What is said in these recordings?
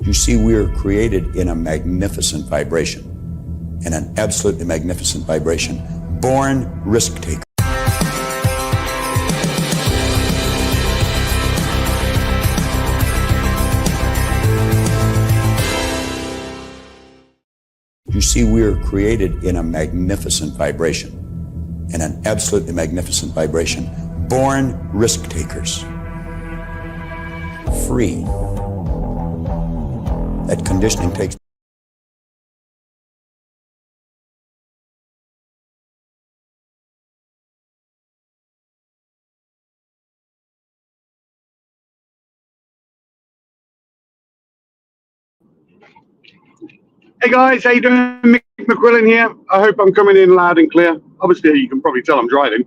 You see, we are created in a magnificent vibration, in an absolutely magnificent vibration, born risk taker. You see, we are created in a magnificent vibration, in an absolutely magnificent vibration, born risk takers, free. That conditioning takes. Hey guys, how you doing? Mick here. I hope I'm coming in loud and clear. Obviously, you can probably tell I'm driving,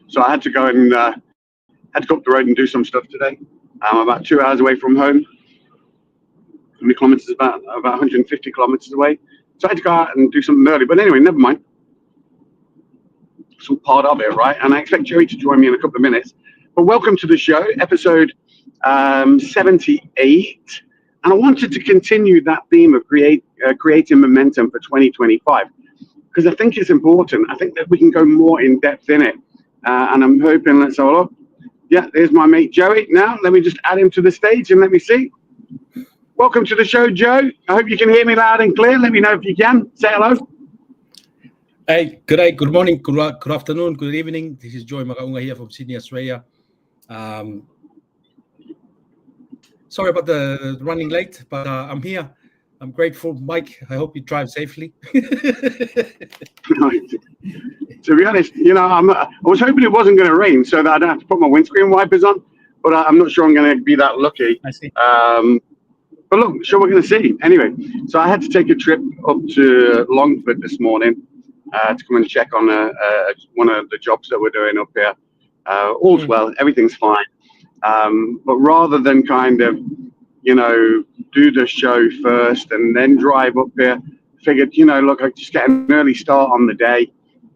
so I had to go and had to go up the road and do some stuff today. I'm about 2 hours away from home. How many kilometers? About 150 kilometers away. So I had to go out and do something early. But anyway, never mind. Some part of it, right? And I expect Joey to join me in a couple of minutes. But welcome to the show, episode 78. And I wanted to continue that theme of creating momentum for 2025, because I think it's important. I think that we can go more in depth in it. And I'm hoping, let's have a look. Yeah, there's my mate Joey. Now, let me just add him to the stage and let me see. Welcome to the show, Joe. I hope you can hear me loud and clear. Let me know if you can. Say hello. Hey, good day, good morning, good afternoon, good evening. This is Joye Makaunga here from Sydney, Australia. Sorry about the running late, but I'm here. I'm grateful, Mike. I hope you drive safely. To be honest, you know, I was hoping it wasn't going to rain so that I don't have to put my windscreen wipers on, but I'm not sure I'm going to be that lucky. I see. But look, sure, we're going to see. Anyway, so I had to take a trip up to Longford this morning to come and check on one of the jobs that we're doing up here. All's well, everything's fine. But rather than kind of, you know, do the show first and then drive up here, figured, you know, look, I just get an early start on the day,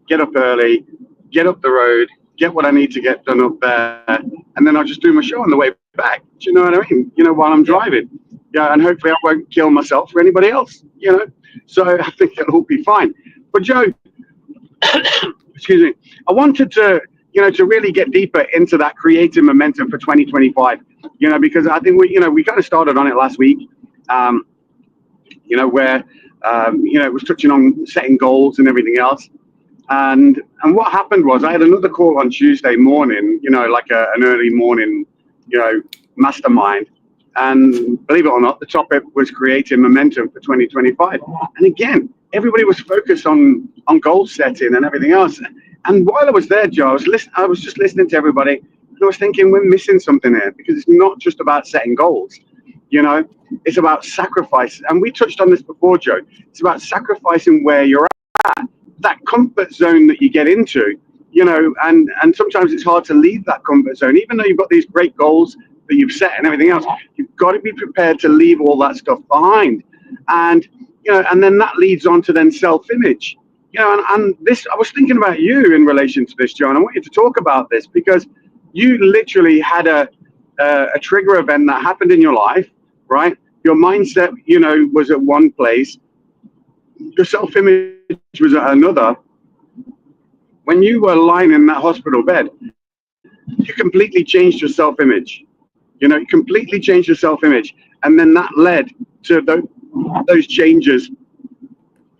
get up early, get up the road, get what I need to get done up there, and then I'll just do my show on the way back. Do you know what I mean? You know, while I'm driving. Yeah, and hopefully I won't kill myself or anybody else, you know. So I think it'll all be fine. But Joe, excuse me, I wanted to, you know, to really get deeper into that creative momentum for 2025, you know, because I think we kind of started on it last week, you know, where, you know, it was touching on setting goals and everything else. And what happened was I had another call on Tuesday morning, you know, like an early morning, you know, mastermind. And believe it or not, the topic was creating momentum for 2025. And again, everybody was focused on goal setting and everything else. And while I was there, Joe, I was just listening to everybody, and I was thinking we're missing something here, because it's not just about setting goals, you know, it's about sacrifice. And we touched on this before, Joe. It's about sacrificing where you're at, that comfort zone that you get into, you know, and sometimes it's hard to leave that comfort zone, even though you've got these great goals that you've set and everything else. You've got to be prepared to leave all that stuff behind. And, you know, and then that leads on to then self-image. You know, and this, I was thinking about you in relation to this, John. I want you to talk about this, because you literally had a trigger event that happened in your life, right? Your mindset, you know, was at one place. Your self-image was at another. When you were lying in that hospital bed, you completely changed your self-image. You know, you completely changed your self-image. And then that led to those changes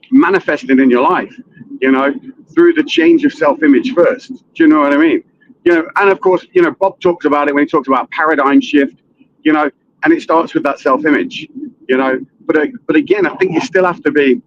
manifested in your life, you know, through the change of self-image first. Do you know what I mean? You know, and of course, you know, Bob talks about it when he talks about paradigm shift, you know, and it starts with that self-image, you know. But again, I think you still have to be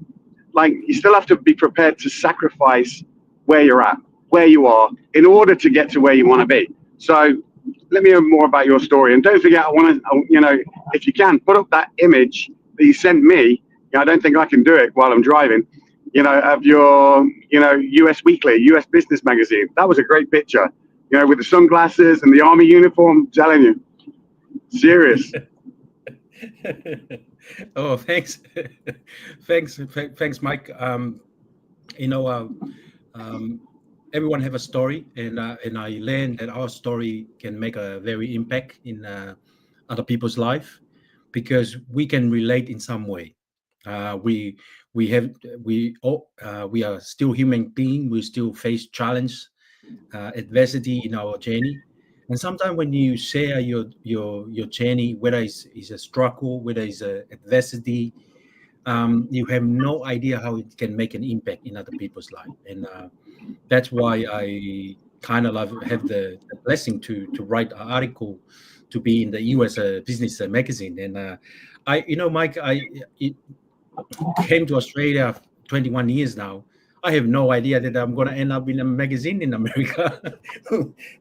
prepared to sacrifice where you're at, where you are, in order to get to where you want to be. So let me hear more about your story. And don't forget, I want to, you know, if you can, put up that image that you sent me. I don't think I can do it while I'm driving, you know, of your, you know, US Weekly, US Business Magazine. That was a great picture, you know, with the sunglasses and the army uniform. I'm telling you, serious. Oh, thanks. Thanks, Mike. You know, everyone have a story, and I learned that our story can make a very impact in other people's life. because we can relate in some way. We are still human beings. We still face challenge, adversity in our journey. And sometimes when you share your journey, whether it's a struggle, whether it's a adversity, you have no idea how it can make an impact in other people's life. And that's why I kind of have the blessing to write an article to be in the US business magazine. And Mike, it came to Australia 21 years now. I have no idea that I'm going to end up in a magazine in America.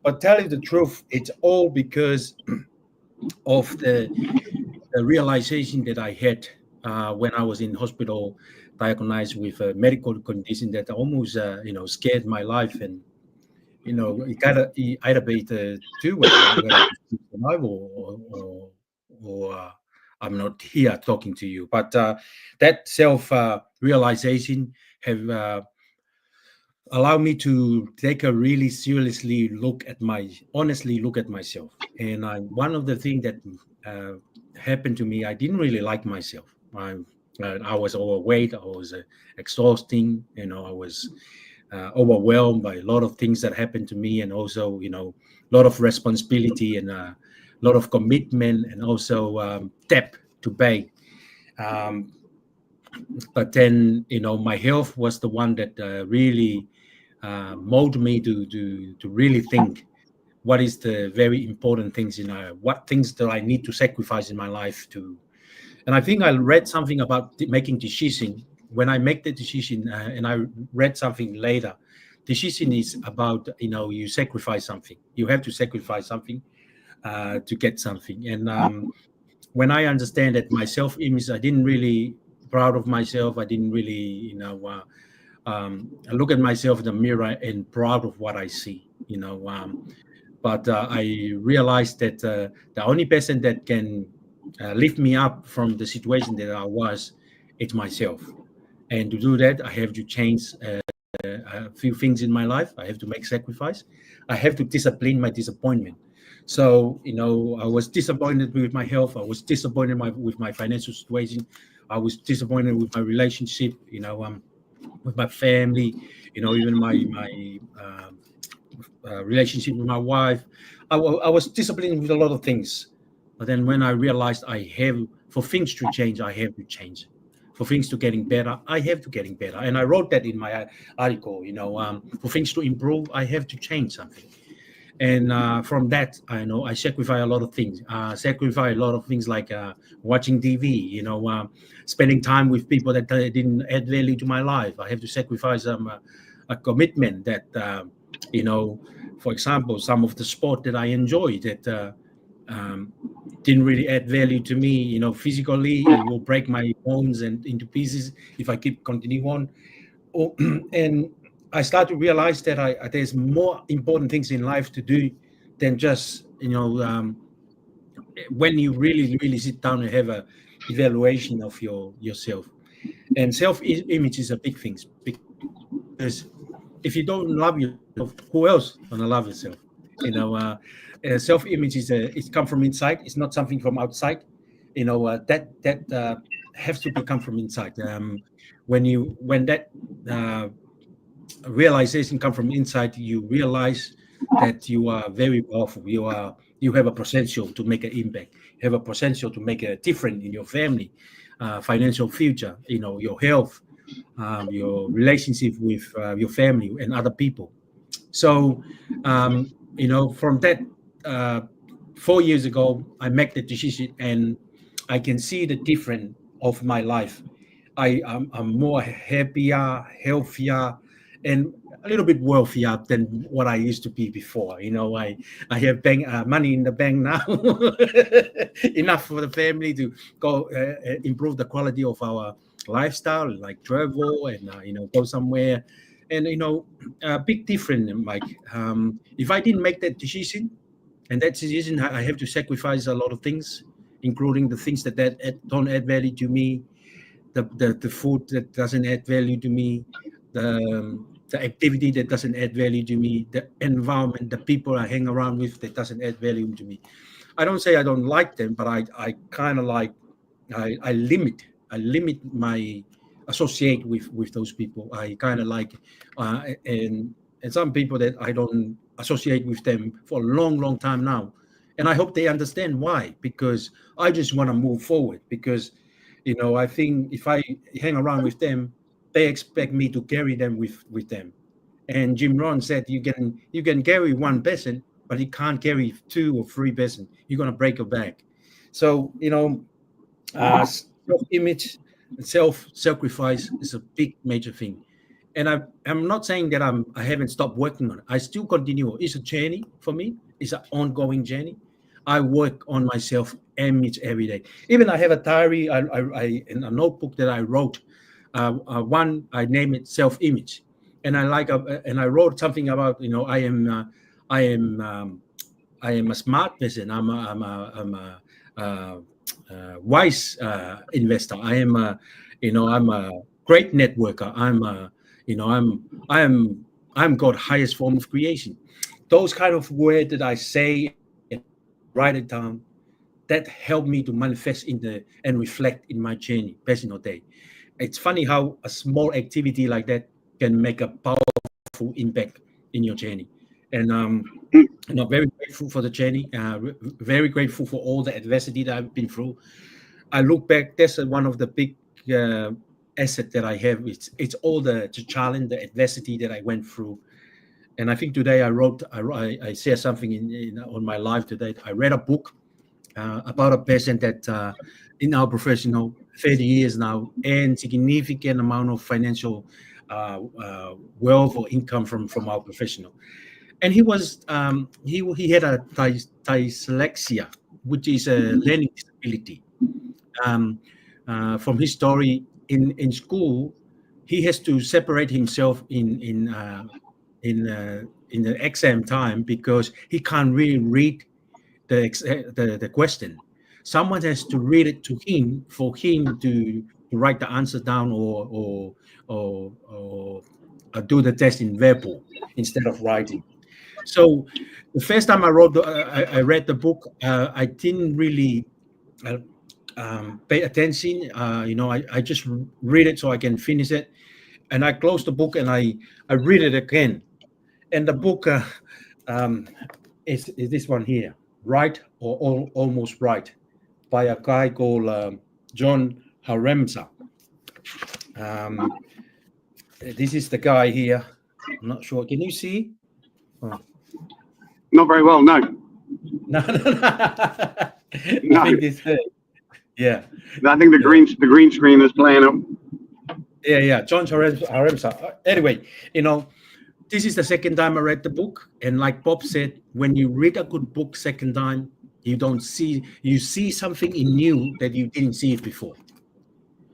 But tell you the truth, it's all because of the realization that I had when I was in hospital, diagnosed with a medical condition that almost, scared my life. And, you gotta either be the two way, whether I survive or I'm not here talking to you. But that self realization have allowed me to take a really seriously honestly look at myself. And one of the things that happened to me, I didn't really like myself. I was overweight. I was exhausting. I was overwhelmed by a lot of things that happened to me, and also, a lot of responsibility and a lot of commitment, and also debt to pay. But then, my health was the one that really molded me to really think what is the very important things what things that I need to sacrifice in my life to. And I think I read something about making decision. When I make the decision, and I read something later, decision is about, you sacrifice something. You have to sacrifice something to get something. And when I understand that my self-image, I didn't really proud of myself. I didn't really, I look at myself in the mirror and proud of what I see, but I realized that the only person that can lift me up from the situation that I was, it's myself. And to do that, I have to change a few things in my life. I have to make sacrifice. I have to discipline my disappointment. So, I was disappointed with my health. I was disappointed with my financial situation. I was disappointed with my relationship, with my family, even my relationship with my wife. I was disciplined with a lot of things. But then when I realized for things to change, I have to change. For things to getting better, I have to getting better. And I wrote that in my article, for things to improve, I have to change something. And from that, I sacrifice a lot of things. Sacrifice a lot of things like watching TV, spending time with people that didn't add value to my life. I have to sacrifice a commitment that, for example, some of the sport that I enjoy that didn't really add value to me, physically, it will break my bones and into pieces if I keep continuing on. And I start to realize that there's more important things in life to do than just, when you really, really sit down and have a evaluation of yourself. And self-image is a big thing, because if you don't love yourself, who else gonna love yourself? Self-image it's come from inside. It's not something from outside. That has to become from inside. When that realization comes from inside, you realize that you are very powerful. You have a potential to make an impact. You have a potential to make a difference in your family, financial future. Your health, your relationship with your family and other people. So, from that, 4 years ago, I made the decision, and I can see the difference of my life. I'm more happier, healthier, and a little bit wealthier than what I used to be before. I have money in the bank now, enough for the family to go improve the quality of our lifestyle, like travel and go somewhere. And a big difference, Mike. If I didn't make that decision, I have to sacrifice a lot of things, including the things that don't add value to me, the food that doesn't add value to me, the activity that doesn't add value to me, the environment, the people I hang around with that doesn't add value to me. I don't say I don't like them, but I kind of like I limit my associate with those people. I kind of like and some people that I don't associate with them for a long time now, and I hope they understand why, because I just want to move forward. Because I think if I hang around with them, they expect me to carry them with them. And Jim Rohn said you can carry one person, but you can't carry 2 or 3 person. You're gonna break your back. So self-image and self-sacrifice is a big major thing. And I'm not saying that I haven't stopped working on it. I still continue. It's a journey for me. It's an ongoing journey. I work on my self-image every day. Even I have a diary, in a notebook that I wrote. One I name it self-image, and and I wrote something about I am I am a smart person. I'm a wise investor. I'm a great networker. I'm God highest form of creation. Those kind of words that I say and write it down, that help me to manifest and reflect in my journey, personal day. It's funny how a small activity like that can make a powerful impact in your journey. And very grateful for the journey. Very grateful for all the adversity that I've been through. I look back. That's one of the big asset that I have. It's all the challenge, the adversity that I went through. And I think today I share something on my live today. I read a book about a person that in our professional 30 years now and significant amount of financial wealth or income from our professional. And he was he had a dyslexia, which is a learning disability. From his story in school, he has to separate himself in the exam time because he can't really read the question. Someone has to read it to him for him to write the answer down or do the test in verbal instead of writing. So the first time I read the book, I didn't really pay attention. I just read it so I can finish it, and I closed the book and I read it again. And the book is this one here, Right or Almost Right, by a guy called John Haremsa. This is the guy here. I'm not sure. Can you see? Oh. Not very well, no. No. I No. think this. Yeah. I think the green screen is playing up. Yeah. John Haremsa. Anyway, this is the second time I read the book, and like Bob said, when you read a good book second time, you see something in you that you didn't see it before.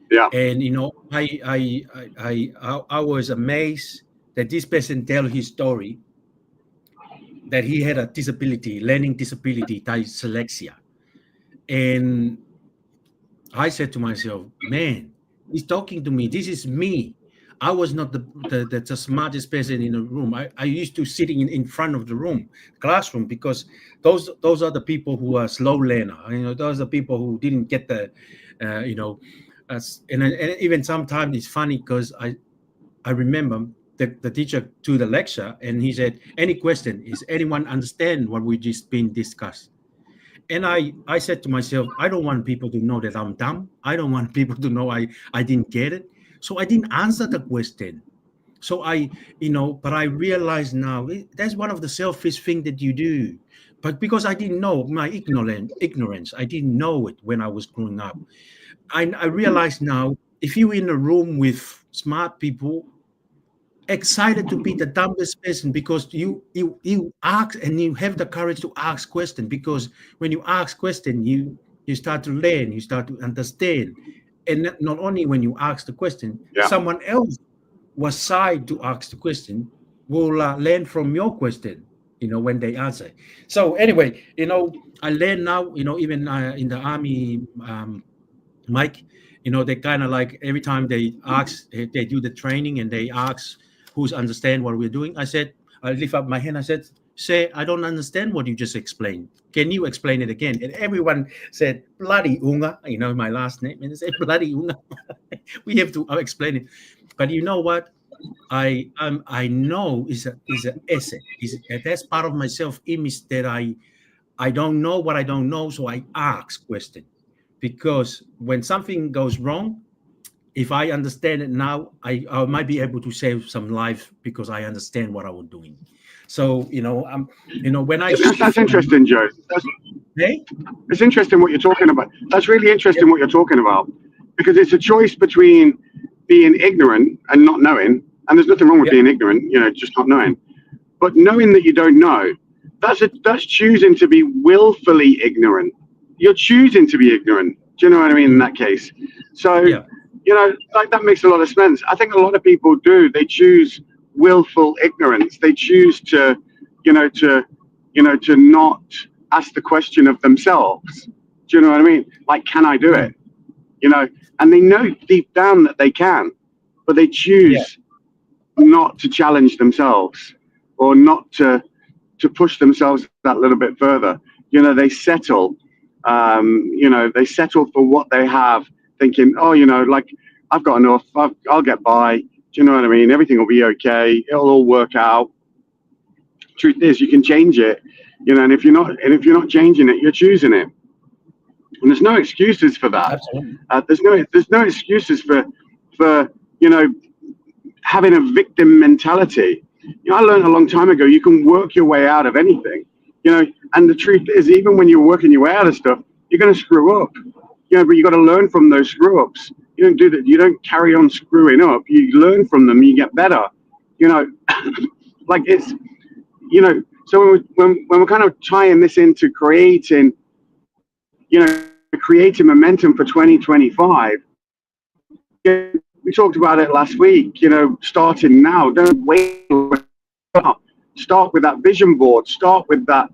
Yeah. And I was amazed that this person tell his story that he had a disability, learning disability, dyslexia. And I said to myself, man, he's talking to me. This is me. I was not the smartest person in the room. I used to sitting in front of the classroom, because those are the people who are slow learner. Those are people who didn't get the, and even sometimes it's funny because I remember the teacher to the lecture, and he said, any question, is anyone understand what we just been discussed? And I said to myself, I don't want people to know that I'm dumb. I don't want people to know I didn't get it. So I didn't answer the question. So but I realize now that's one of the selfish things that you do. But because I didn't know, my ignorance, I didn't know it when I was growing up. I realize now, if you're in a room with smart people, excited to be the dumbest person, because you ask and you have the courage to ask question, because when you ask question, you start to learn, you start to understand. And not only when you ask the question, someone else was shy to ask the question will learn from your question, when they answer. So anyway, I learn now, even in the army, Mike, they kind of like every time they do the training and they ask who's understand what we're doing. I lift up my hand. I said, say, I don't understand what you just explained. Can you explain it again? And everyone said, bloody Unga, my last name, and they said, bloody Unga. We have to explain it. But you know what? I know is an asset. That's part of my self-image, that I don't know what I don't know, so I ask questions. Because when something goes wrong, if I understand it now, I might be able to save some life because I understand what I was doing. So when I that's interesting, Joe. Hey? It's interesting what you're talking about. That's really interesting what you're talking about, because it's a choice between being ignorant and not knowing. And there's nothing wrong with being ignorant, just not knowing. But knowing that you don't know, that's choosing to be willfully ignorant. You're choosing to be ignorant. Do you know what I mean in that case? So, that makes a lot of sense. I think a lot of people do. They choose willful ignorance. They choose to not ask the question of themselves. Do you know what I mean? Like, can I do it? And they know deep down that they can, but they choose not to challenge themselves, or not to push themselves that little bit further. They settle. They settle for what they have, thinking, like, I've got enough. I'll get by. Do you know what I mean? Everything will be okay. It'll all work out. Truth is, you can change it. And if you're not changing it, you're choosing it. And there's no excuses for that. There's no excuses for having a victim mentality. I learned a long time ago, you can work your way out of anything. And the truth is, even when you're working your way out of stuff, you're going to screw up. But you got to learn from those screw ups. You don't do that. You don't carry on screwing up. You learn from them. You get better. Like it's, So when we're kind of tying this into creating momentum for 2025, we talked about it last week. Starting now. Don't wait. Start with that vision board. Start with that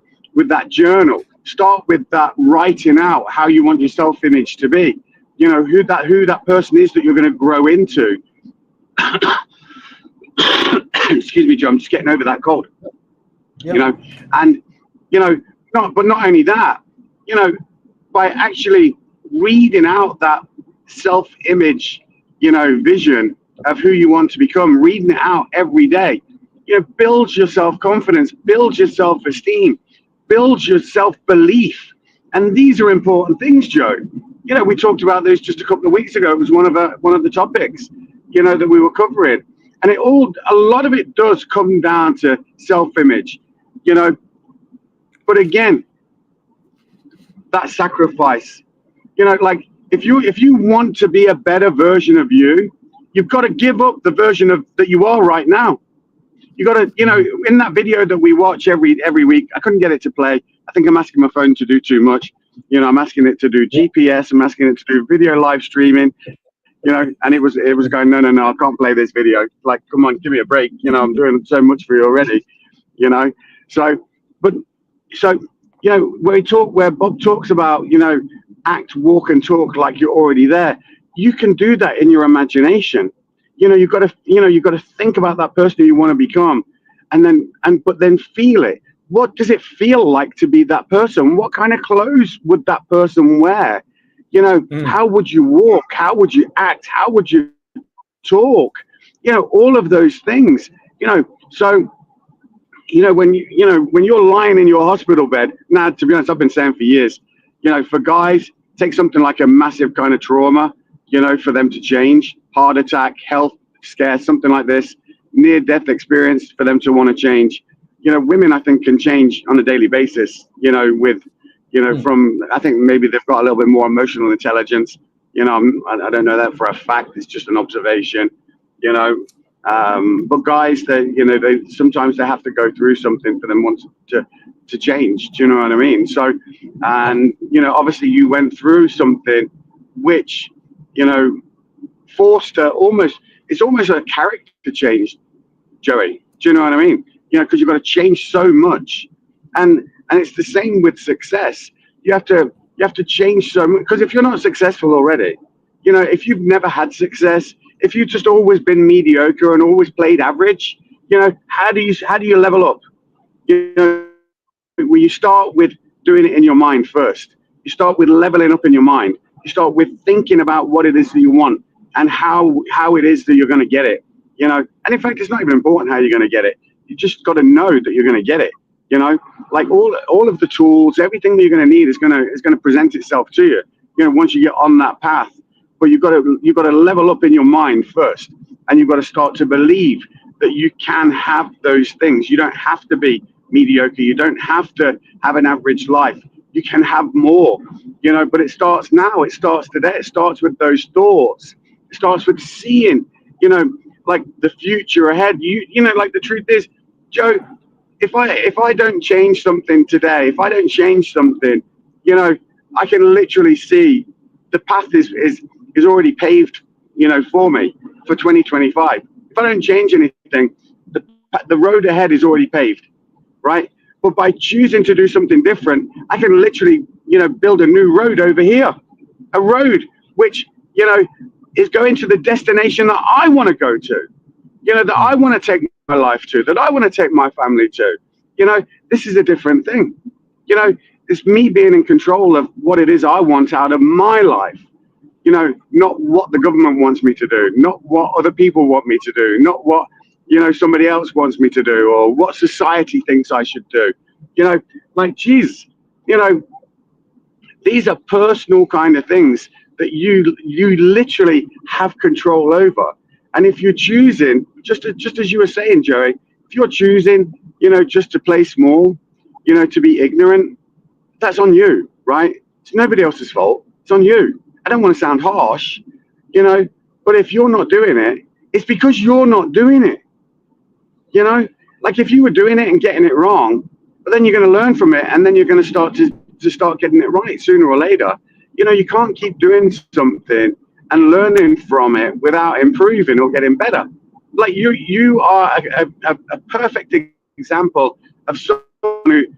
journal. Start with that writing out how you want your self-image to be. Who that person is that you're going to grow into. Excuse me, Joe. I'm just getting over that cold. Yep. Not only that, by actually reading out that self-image, vision of who you want to become, reading it out every day, builds your self-confidence, builds your self-esteem, builds your self-belief. And these are important things, Joe. We talked about this just a couple of weeks ago. It was one of the topics, that we were covering. And a lot of it does come down to self-image, but again, that sacrifice, like if you want to be a better version of you, you've got to give up the version of that you are right now. You got to, in that video that we watch every week, I couldn't get it to play. I think I'm asking my phone to do too much. I'm asking it to do GPS. I'm asking it to do video live streaming. And it was going, no, I can't play this video. Like, come on, give me a break. I'm doing so much for you already. Where Bob talks about, act, walk, and talk like you're already there. You can do that in your imagination. You've got to think about that person who you want to become, but then feel it. What does it feel like to be that person? What kind of clothes would that person wear? How would you walk? How would you act? How would you talk? All of those things. So when you're lying in your hospital bed. Now, to be honest, I've been saying for years. For guys, take something like a massive kind of trauma. For them to change, heart attack, health scare, something like this, near-death experience, for them to want to change. Women, I think, can change on a daily basis. From, I think maybe they've got a little bit more emotional intelligence. I don't know that for a fact. It's just an observation. But guys, they sometimes they have to go through something for them want to change. Do you know what I mean? So, and obviously you went through something which forced it's almost a character change, Joey. Do you know what I mean? Because you've got to change so much, and it's the same with success. You have to change so much, because if you're not successful already, if you've never had success, if you've just always been mediocre and always played average, how do you level up? You know, where you start with doing it in your mind first. You start with leveling up in your mind. You start with thinking about what it is that you want and how it is that you're going to get it. You know, and in fact, it's not even important how you're going to get it. You just got to know that you're going to get it. You know, like all of the tools, everything that you're going to need is going to present itself to you. You know, once you get on that path, but you've got to level up in your mind first, and you've got to start to believe that you can have those things. You don't have to be mediocre. You don't have to have an average life. You can have more, you know, but it starts now. It starts today. It starts with those thoughts. It starts with seeing, you know, like the future ahead. You know, like the truth is, Joe, if I don't change something today, if I don't change something, you know, I can literally see the path is already paved, you know, for me for 2025. If I don't change anything, the road ahead is already paved, right? But by choosing to do something different, I can literally, you know, build a new road over here, a road which, you know, is going to the destination that I want to go to, you know, that I want to take my life to, that I want to take my family to. You know, this is a different thing. You know, it's me being in control of what it is I want out of my life. You know, not what the government wants me to do, not what other people want me to do, not what, you know, somebody else wants me to do, or what society thinks I should do. You know, like, geez, you know, these are personal kind of things that you literally have control over. And if you're choosing, just as you were saying, Joey, if you're choosing, you know, just to play small, you know, to be ignorant, that's on you, right? It's nobody else's fault. It's on you. I don't want to sound harsh, you know, but if you're not doing it, it's because you're not doing it. You know, like if you were doing it and getting it wrong, but then you're going to learn from it, and then you're going to start getting it right sooner or later. You know, you can't keep doing something and learning from it without improving or getting better. Like you are a perfect example of someone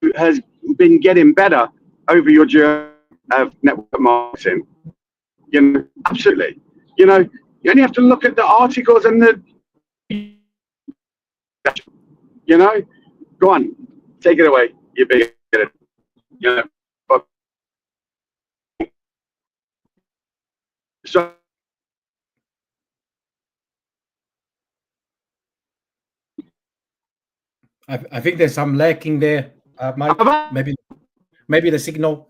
who has been getting better over your journey of network marketing. You know, absolutely. You know, you only have to look at the articles and the, you know, go on, take it away. You big, you know. So I think there's some lacking there, Mike. Maybe the signal.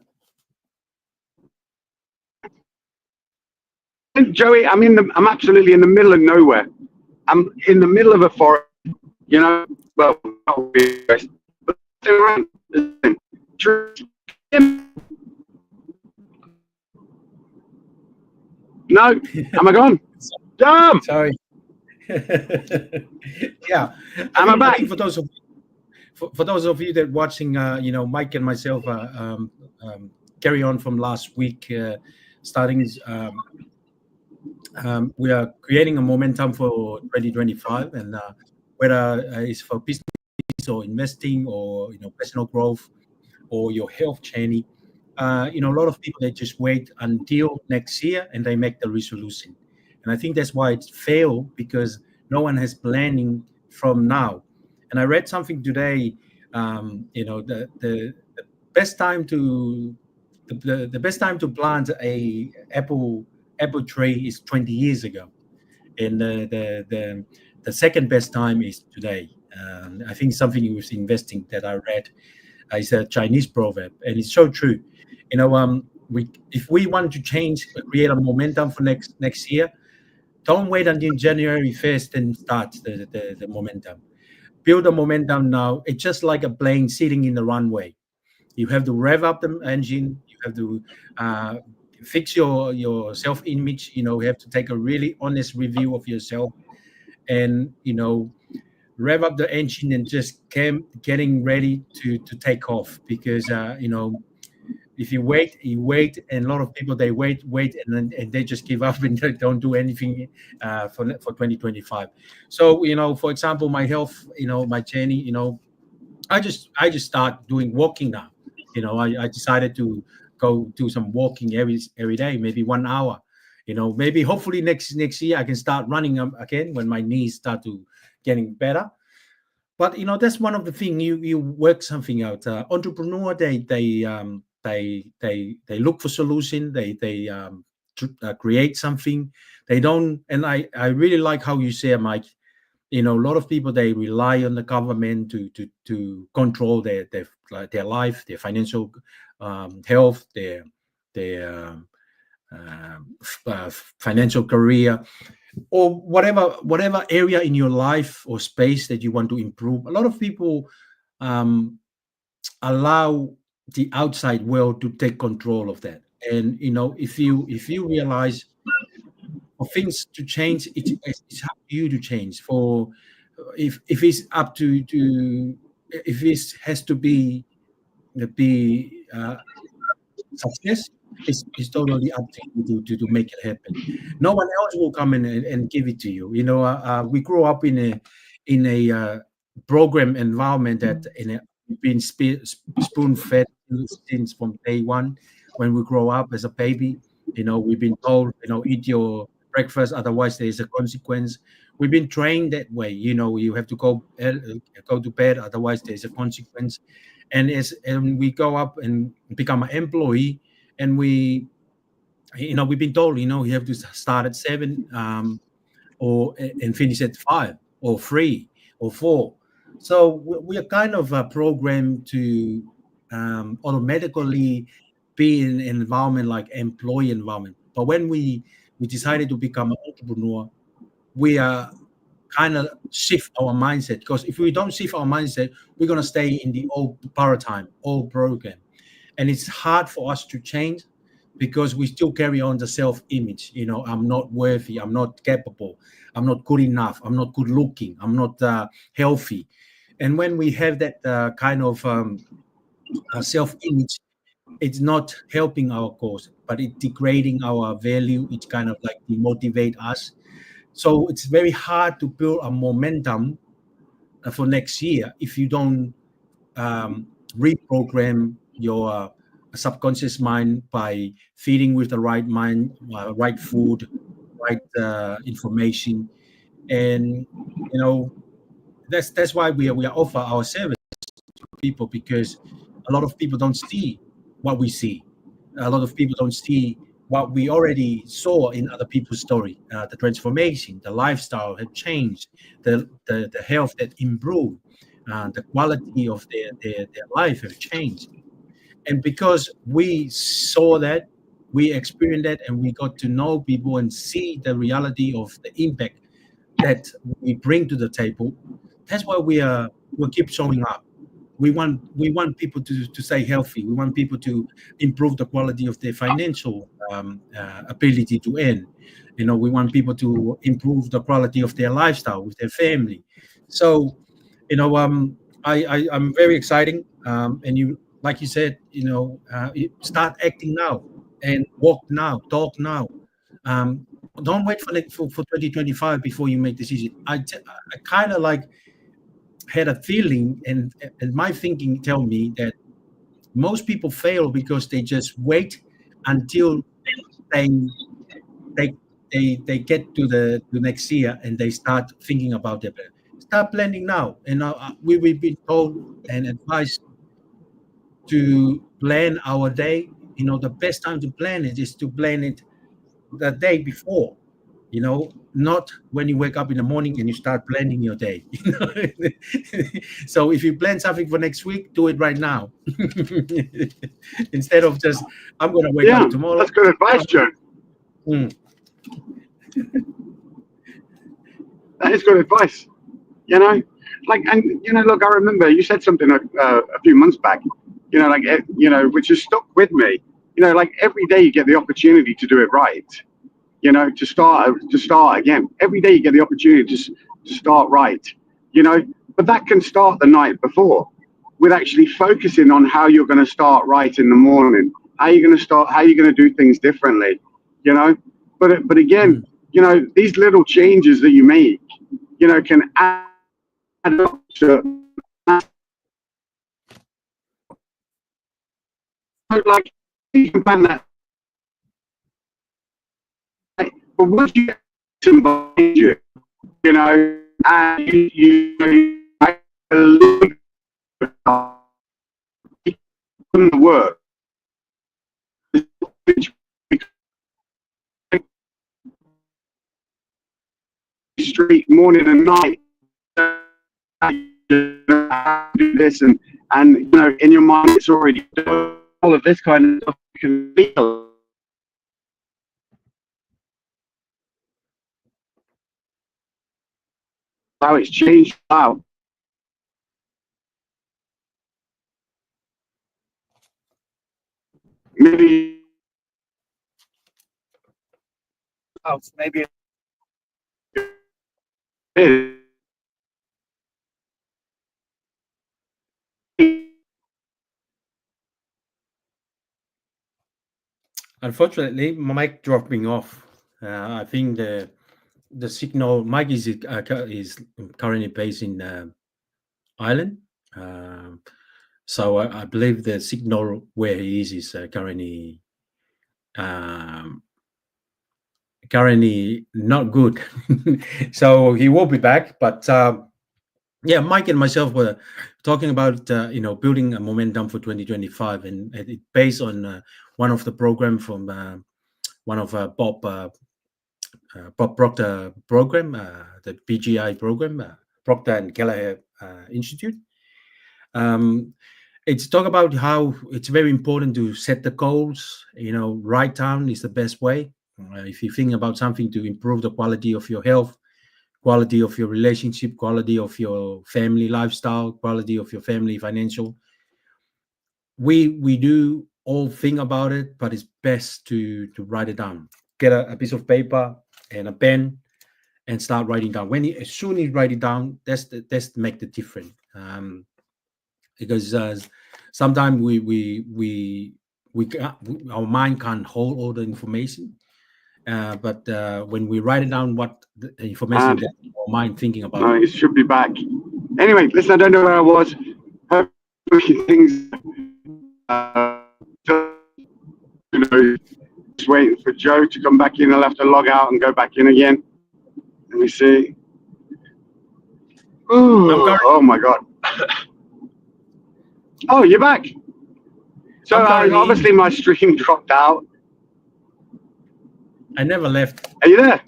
Joey, I'm absolutely in the middle of nowhere. I'm in the middle of a forest, you know. Well, but no, am I gone? Damn. Sorry. Yeah, I'm back. for those of you that watching, you know, Mike and myself carry on from last week. Starting, we are creating a momentum for 2025, and whether it's for business or investing or, you know, personal growth or your health journey. You know, a lot of people, they just wait until next year and they make the resolution. And I think that's why it's failed, because no one has planning from now. And I read something today, you know, the best time to the best time to plant a apple tree is 20 years ago, and the second best time is today. I think something with investing that I read is a Chinese proverb, and it's so true. You know, if we want to create a momentum for next year, don't wait until January 1st and start the momentum. Build the momentum now. It's just like a plane sitting in the runway. You have to rev up the engine. You have to fix your self-image. You know, you have to take a really honest review of yourself, and, you know, rev up the engine and just getting ready to take off. Because you know, if you wait, and a lot of people, they wait, and they just give up and they don't do anything for 2025. So, you know, for example, my health, you know, my journey, you know, I just start doing walking now. You know, I decided to go do some walking every day, maybe 1 hour. You know, maybe hopefully next year I can start running again when my knees start to getting better. But that's one of the things you work something out. Entrepreneur, they look for solution. They create something. They don't. And I really like how you say, Mike. A lot of people, they rely on the government to control their life, their financial health, their financial career, or whatever area in your life or space that you want to improve. A lot of people allow the outside world to take control of that. And if you realize for things to change, it's up to you to change. For if it's up to if it has to be success, it's totally up to you to make it happen. No one else will come in and give it to you. We grew up in a program environment that we've been spoon fed since from day one. When we grow up as a baby, we've been told, eat your breakfast, otherwise there is a consequence. We've been trained that way. You have to go to bed, otherwise there's a consequence. And we go up and become an employee, and we've been told, you have to start at 7, and finish at 5 or 3 or 4. So we are kind of programmed to automatically be in an environment like employee environment. But when we decided to become an entrepreneur, we are kind of shift our mindset, because if we don't shift our mindset, we're going to stay in the old paradigm, old program, and it's hard for us to change because we still carry on the self-image. I'm not worthy, I'm not capable, I'm not good enough, I'm not good looking, I'm not healthy. And when we have that kind of self-image, it's not helping our cause, but it's degrading our value. It's kind of like demotivate us. So it's very hard to build a momentum for next year if you don't reprogram your subconscious mind by feeding with the right mind, right food, right information. And that's why we offer our service to people, because a lot of people don't see what we see. A lot of people don't see what we already saw in other people's story. The transformation, the lifestyle had changed, the health that improved, the quality of their life have changed. And because we saw that, we experienced that, and we got to know people and see the reality of the impact that we bring to the table, that's why we'll keep showing up. We want people to stay healthy. We want people to improve the quality of their financial ability to earn. We want people to improve the quality of their lifestyle with their family. So, I'm very exciting. And you, like you said, start acting now and walk now, talk now. Don't wait for 2025 before you make decision. I kind of like had a feeling, and my thinking tell me that most people fail because they just wait until they get to the next year and they start thinking about their plan. Start planning now. And we've been told and advised to plan our day. The best time to plan it is to plan it the day before. Not when you wake up in the morning and you start planning your day. So if you plan something for next week, do it right now. Instead of just, I'm going to wake up tomorrow. That's good advice, Joe. That is good advice. And look, I remember you said something a few months back, which has stuck with me. Every day you get the opportunity to do it right. To start again. Every day you get the opportunity to start right. But that can start the night before, with actually focusing on how you're going to start right in the morning. How you're going to do things differently. But again, these little changes that you make, can add up to, like, you can plan that. But once you get to behind you, and you believe it wouldn't work. Street morning and night, do this and you know, in your mind it's already done. All of this kind of stuff you can feel how it's changed out. Maybe maybe it is. Unfortunately, mic dropping off. I think the signal. Mike is currently based in Ireland, so I believe the signal where he is currently not good. So he will be back, but yeah, Mike and myself were talking about you know, building a momentum for 2025, and it based on one of the program from one of Bob Proctor program, the PGI program, Proctor and Kelleher Institute. It's talk about how it's very important to set the goals. You know, write down is the best way. If you think about something to improve the quality of your health, quality of your relationship, quality of your family lifestyle, quality of your family financial, we do all think about it, but it's best to write it down. Get a piece of paper and a pen and start writing down. As soon as you write it down, that's make the difference. Because sometimes our mind can't hold all the information, but when we write it down, what the information that our mind thinking about. No, it should be back. Anyway, listen, I don't know where I was. Things, you know, just waiting for Joe to come back in. I'll have to log out and go back in again. Let me see. Ooh, oh my God. Oh, you're back. So obviously my stream dropped out. I never left. Are you there?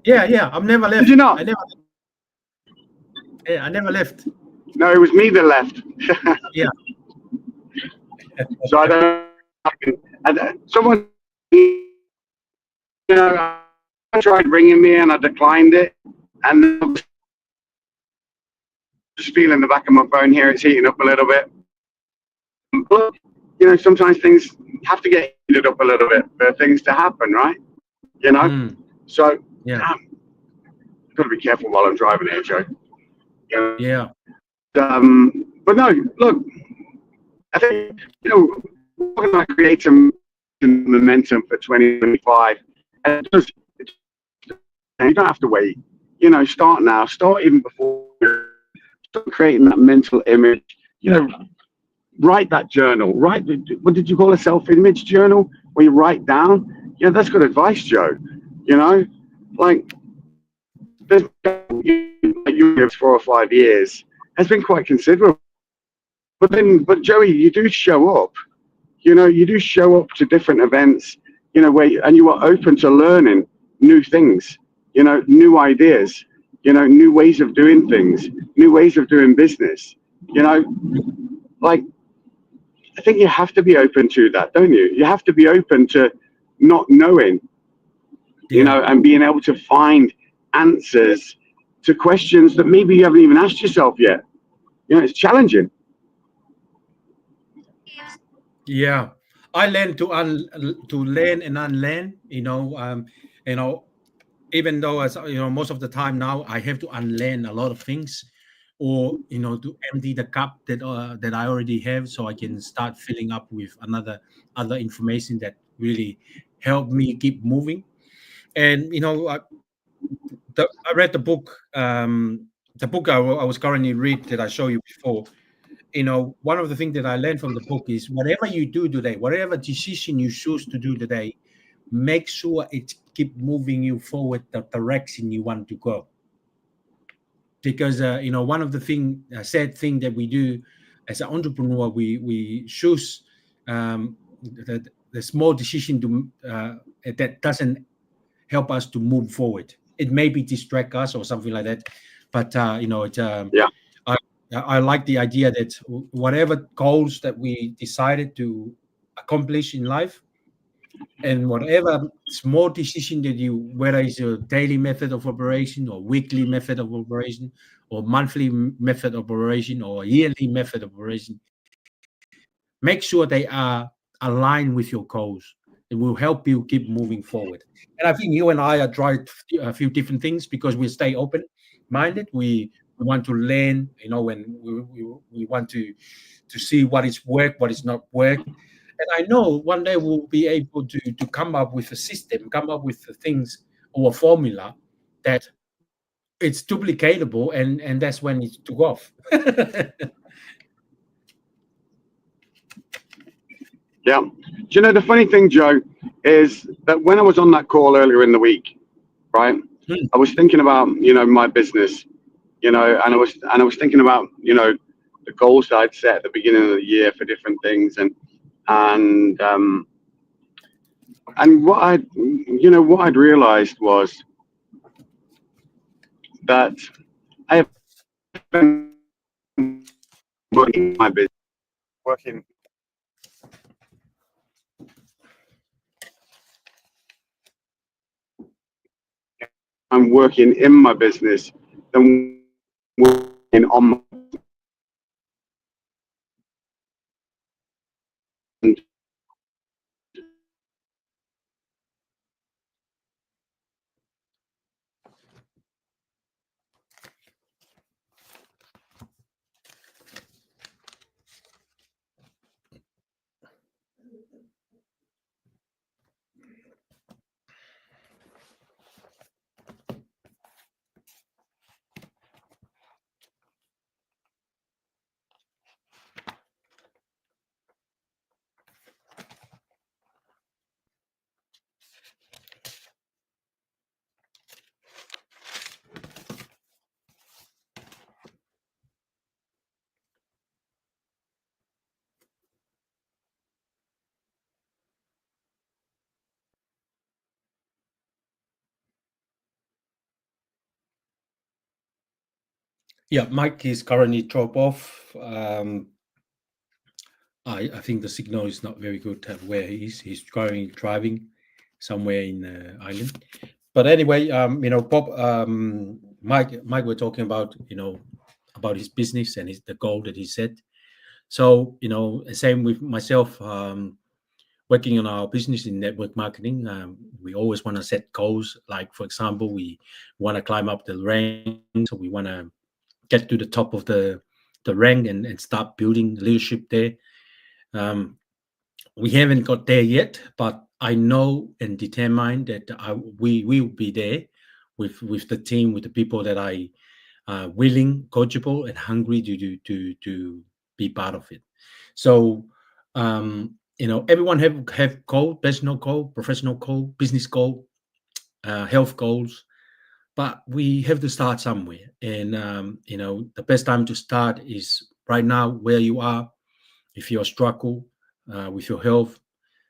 Yeah, I've never left. Did you not? I never left. No, it was me that left. Yeah. So I don't. Someone, you know, I tried ringing me and I declined it, and just feeling the back of my phone here, it's heating up a little bit. Look, you know, sometimes things have to get heated up a little bit for things to happen, right? You know, so yeah, got to be careful while I'm driving here, Joe. You know? Yeah. But no, look, I think, you know, we're going to create some momentum for 2025. And you don't have to wait. You know, start now. Start even before. Start creating that mental image. You know, write that journal. Write, what did you call a self-image journal? Where you write down. Yeah, that's good advice, Joe. You know, like, you 4 or 5 years has been quite considerable. But Joey, you do show up. You know, you do show up to different events. You know, and you are open to learning new things. You know, new ideas. You know, new ways of doing things, new ways of doing business. You know, like, I think you have to be open to that, don't you? You have to be open to not knowing. You know, and being able to find answers to questions that maybe you haven't even asked yourself yet. You know, it's challenging. Yeah, I learned to learn and unlearn. You know, even though, as you know, most of the time now I have to unlearn a lot of things, or you know, to empty the cup that I already have, so I can start filling up with other information that really help me keep moving. And you know, I read the book. The book I was currently read that I showed you before. You know, one of the things that I learned from the book is whatever you do today, whatever decision you choose to do today, make sure it keep moving you forward the direction you want to go. because one of the sad thing that we do as an entrepreneur, we choose the small decision that doesn't help us to move forward. It maybe distract us or something like that, but I like the idea that whatever goals that we decided to accomplish in life, and whatever small decision that whether it's your daily method of operation or weekly method of operation or monthly method of operation or yearly method of operation, make sure they are aligned with your goals. It will help you keep moving forward. And I think you and I are tried a few different things because we stay open-minded. We want to learn, when we want to see what is work, what is not work. And I know one day we'll be able to come up with a system, come up with the things or a formula that it's duplicatable, and that's when it took off. Yeah. Do you know the funny thing, Joe, is that when I was on that call earlier in the week, right, I was thinking about, my business, and I was thinking about, the goals that I'd set at the beginning of the year for different things, and what I'd realized was that I have been working my business, I'm working in my business than working on my Yeah, Mike is currently drop off. I think the signal is not very good at where he is. He's currently driving somewhere in the island. But anyway, Bob, Mike, we're talking about, about his business and the goal that he set. So, same with myself, working on our business in network marketing. We always want to set goals. Like, for example, we want to climb up the rank. So we want to get to the top of the rank and start building leadership there. We haven't got there yet, but I know and determined that we will be there with the team, with the people that I willing, coachable, and hungry to be part of it. So everyone have goal, personal goal, professional goal, business goal, health goals, but we have to start somewhere. And the best time to start is right now, where you are. If you're struggle with your health,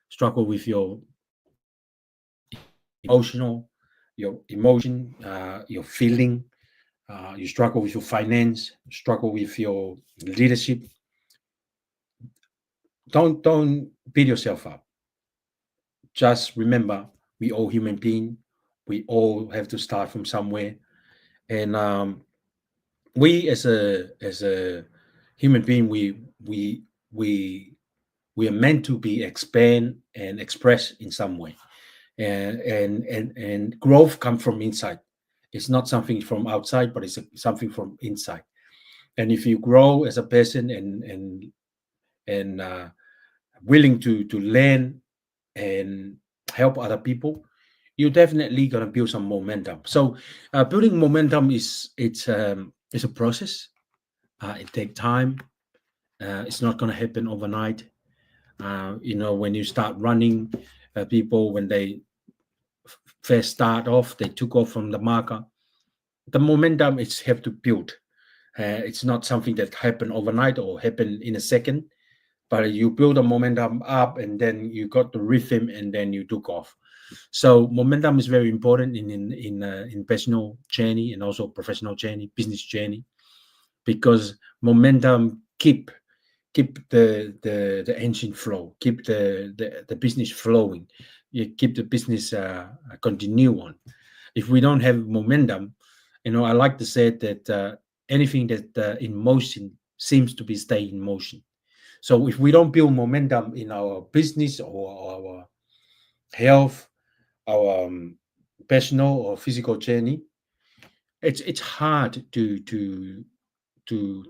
struggle with your emotion, your feeling, you struggle with your finance, struggle with your leadership, don't beat yourself up. Just remember, we all human beings. We all have to start from somewhere, and we as a human being, we are meant to be expand and express in some way, and growth comes from inside. It's not something from outside, but it's something from inside. And if you grow as a person and willing to learn and help other people, you're definitely going to build some momentum. So building momentum it's a process. It takes time. It's not going to happen overnight. When you start running, people, when they first start off, they took off from the marker. the momentum is have to build. It's not something that happen overnight or happen in a second, but you build a momentum up, and then you got the rhythm, and then you took off. So momentum is very important in personal journey and also professional journey, business journey, because momentum keep the engine flow, keep the business flowing, you keep the business continue on. If we don't have momentum, I like to say that anything that in motion seems to be stay in motion. So if we don't build momentum in our business or our health, our personal or physical journey, it's hard to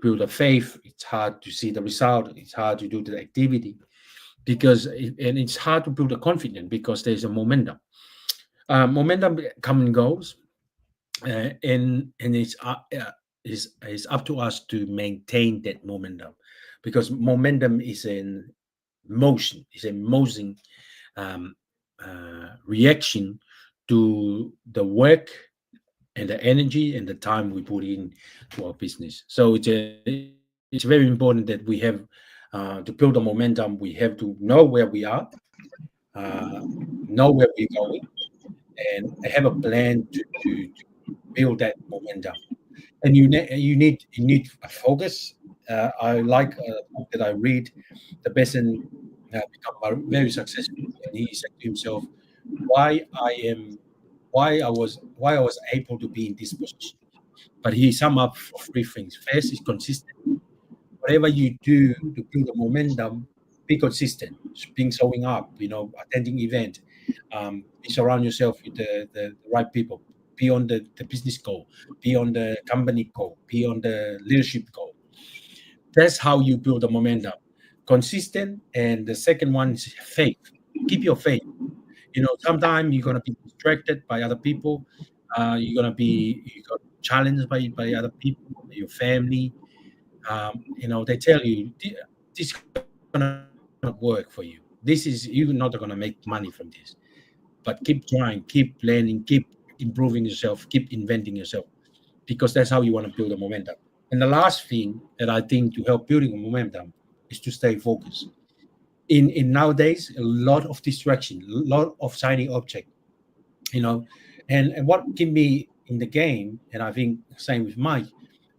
build a faith. It's hard to see the result. It's hard to do the activity and it's hard to build a confidence because there's a momentum. Momentum come and goes, and it's up to us to maintain that momentum, because momentum is in motion. It's a motion reaction to the work and the energy and the time we put in to our business. So it's very important that we have to build a momentum. We have to know where we are, know where we're going, and have a plan to build that momentum. And you need a focus. I like a book that I read. The person become very successful, and he said to himself, "Why I was able to be in this position." But he sum up for three things. First is consistent. Whatever you do to build a momentum, be consistent. Being showing up, attending event, be surround yourself with the right people. Be on the business goal, be on the company goal, be on the leadership goal. That's how you build a momentum. Consistent, and the second one is faith. Keep your faith. Sometimes you're gonna be distracted by other people. You're gonna be challenged by other people, your family. They tell you this is gonna work for you. This is you're not gonna make money from this. But keep trying, keep learning, keep improving yourself, keep inventing yourself, because that's how you want to build a momentum. And the last thing that I think to help building a momentum is to stay focused. In nowadays, a lot of distraction, a lot of shiny object, and what keep me in the game, and I think same with Mike,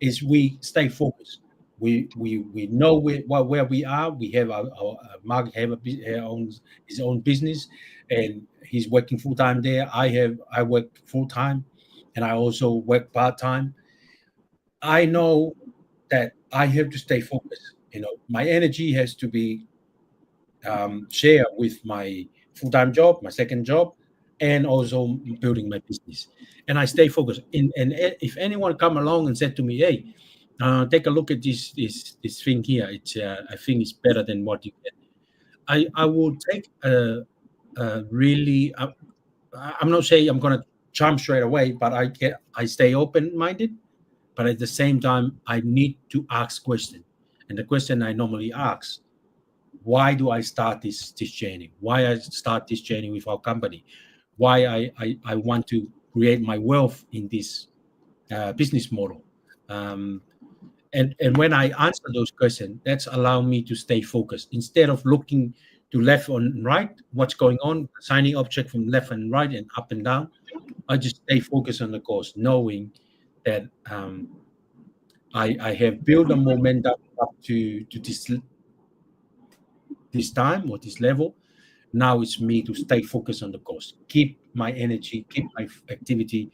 is we stay focused. We know where we are. We have our Mark have his own business, and he's working full time there. I work full time, and I also work part time. I know that I have to stay focused. My energy has to be shared with my full time job, my second job, and also building my business. And I stay focused. And if anyone come along and said to me, "Hey, take a look at this thing here. It's I think it's better than what you get." I will take really. I'm not saying I'm gonna jump straight away, but I stay open minded. But at the same time, I need to ask questions. And the question I normally ask: why do I start this journey? Why I start this journey with our company? Why I want to create my wealth in this business model? And when I answer those questions, that's allow me to stay focused instead of looking to left and right, what's going on, signing object from left and right and up and down. I just stay focused on the course, knowing that I have built a momentum up to this time or this level. Now it's me to stay focused on the course, keep my energy, keep my activity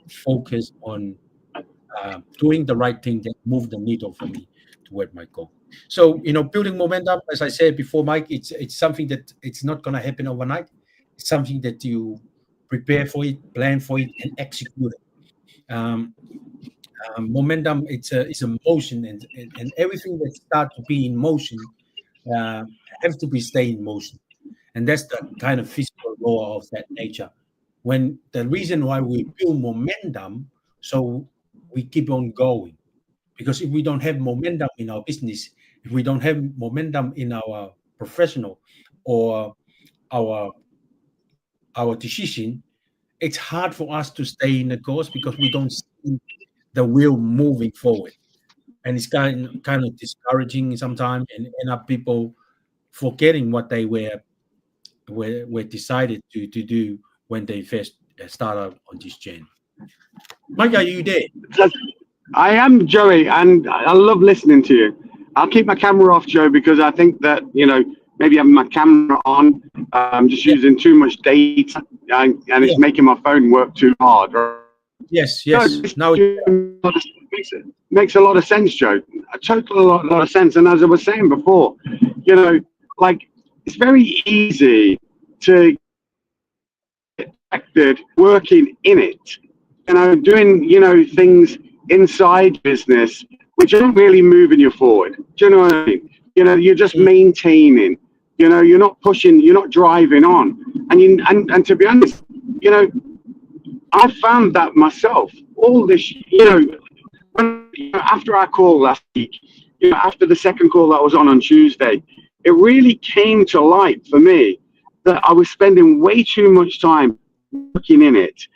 focused on doing the right thing that move the needle for me toward my goal. So building momentum, as I said before, Mike, it's something that it's not going to happen overnight. It's something that you prepare for it, plan for it, and execute it. Momentum, it's a motion, and everything that starts to be in motion have to be stay in motion, and that's the kind of physical law of that nature. When the reason why we build momentum, so we keep on going, because if we don't have momentum in our business, if we don't have momentum in our professional or our decision, it's hard for us to stay in the course because we don't see the wheel moving forward, and it's kind of discouraging sometimes, and end up people forgetting what they were decided to do when they first started on this journey. Mike, are you there? I am, Joey, and I love listening to you. I'll keep my camera off, Joe, because I think that, maybe having my camera on, I'm just using too much data, and it's making my phone work too hard. Yes. Now it makes a lot of sense, Joe. A lot of sense. And as I was saying before, it's very easy to get affected working in it, doing, things inside business which aren't really moving you forward. Do you know what I mean? You're just maintaining. You're not pushing. You're not driving on. And to be honest, I found that myself. All this, after our call last week, after the second call that was on Tuesday, it really came to light for me that I was spending way too much time working in it,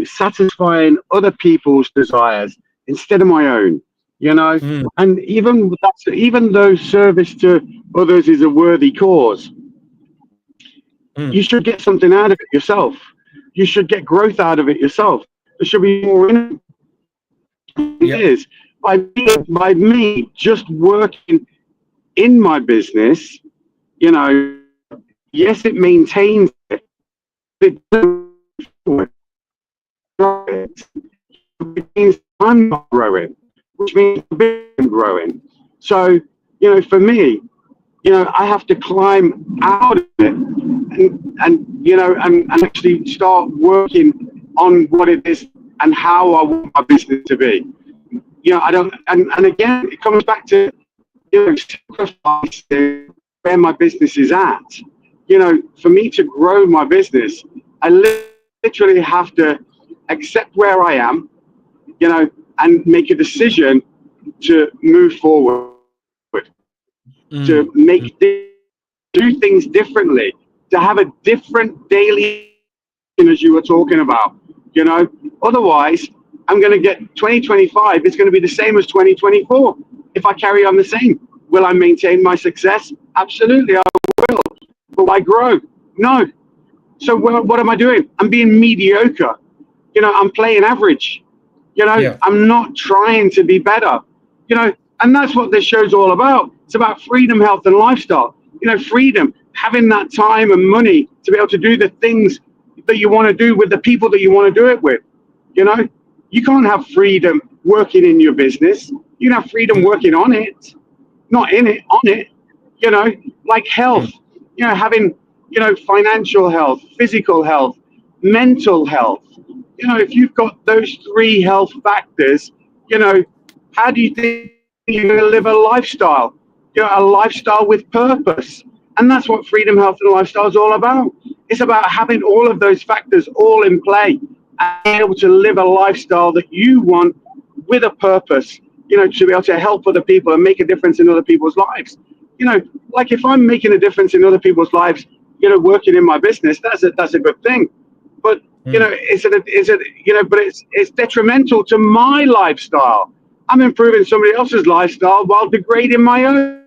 satisfying other people's desires instead of my own, and even though service to others is a worthy cause, you should get something out of it yourself. You should get growth out of it yourself. There should be more in it. It is by me just working in my business, yes, it maintains it. It means I'm not growing, which means I'm growing. So, for me, I have to climb out of it and actually start working on what it is and how I want my business to be. I don't, and again, it comes back to, sacrificing where my business is at. For me to grow my business, I literally have to accept where I am, and make a decision to move forward, to do things differently, to have a different daily, as you were talking about. Otherwise, I'm going to get 2025. It's going to be the same as 2024 if I carry on the same. Will I maintain my success? Absolutely, I will. Will I grow? No. So what am I doing? I'm being mediocre. I'm playing average. I'm not trying to be better. And that's what this show's all about. It's about freedom, health, and lifestyle. Freedom, having that time and money to be able to do the things that you want to do with the people that you want to do it with. You can't have freedom working in your business. You can have freedom working on it, not in it, on it. Like health, having, financial health, physical health, mental health. If you've got those three health factors, how do you think you're going to live a lifestyle? A lifestyle with purpose. And that's what freedom, health, and lifestyle is all about. It's about having all of those factors all in play and being able to live a lifestyle that you want with a purpose, to be able to help other people and make a difference in other people's lives. Like if I'm making a difference in other people's lives, working in my business, that's a good thing. But but it's detrimental to my lifestyle. I'm improving somebody else's lifestyle while degrading my own.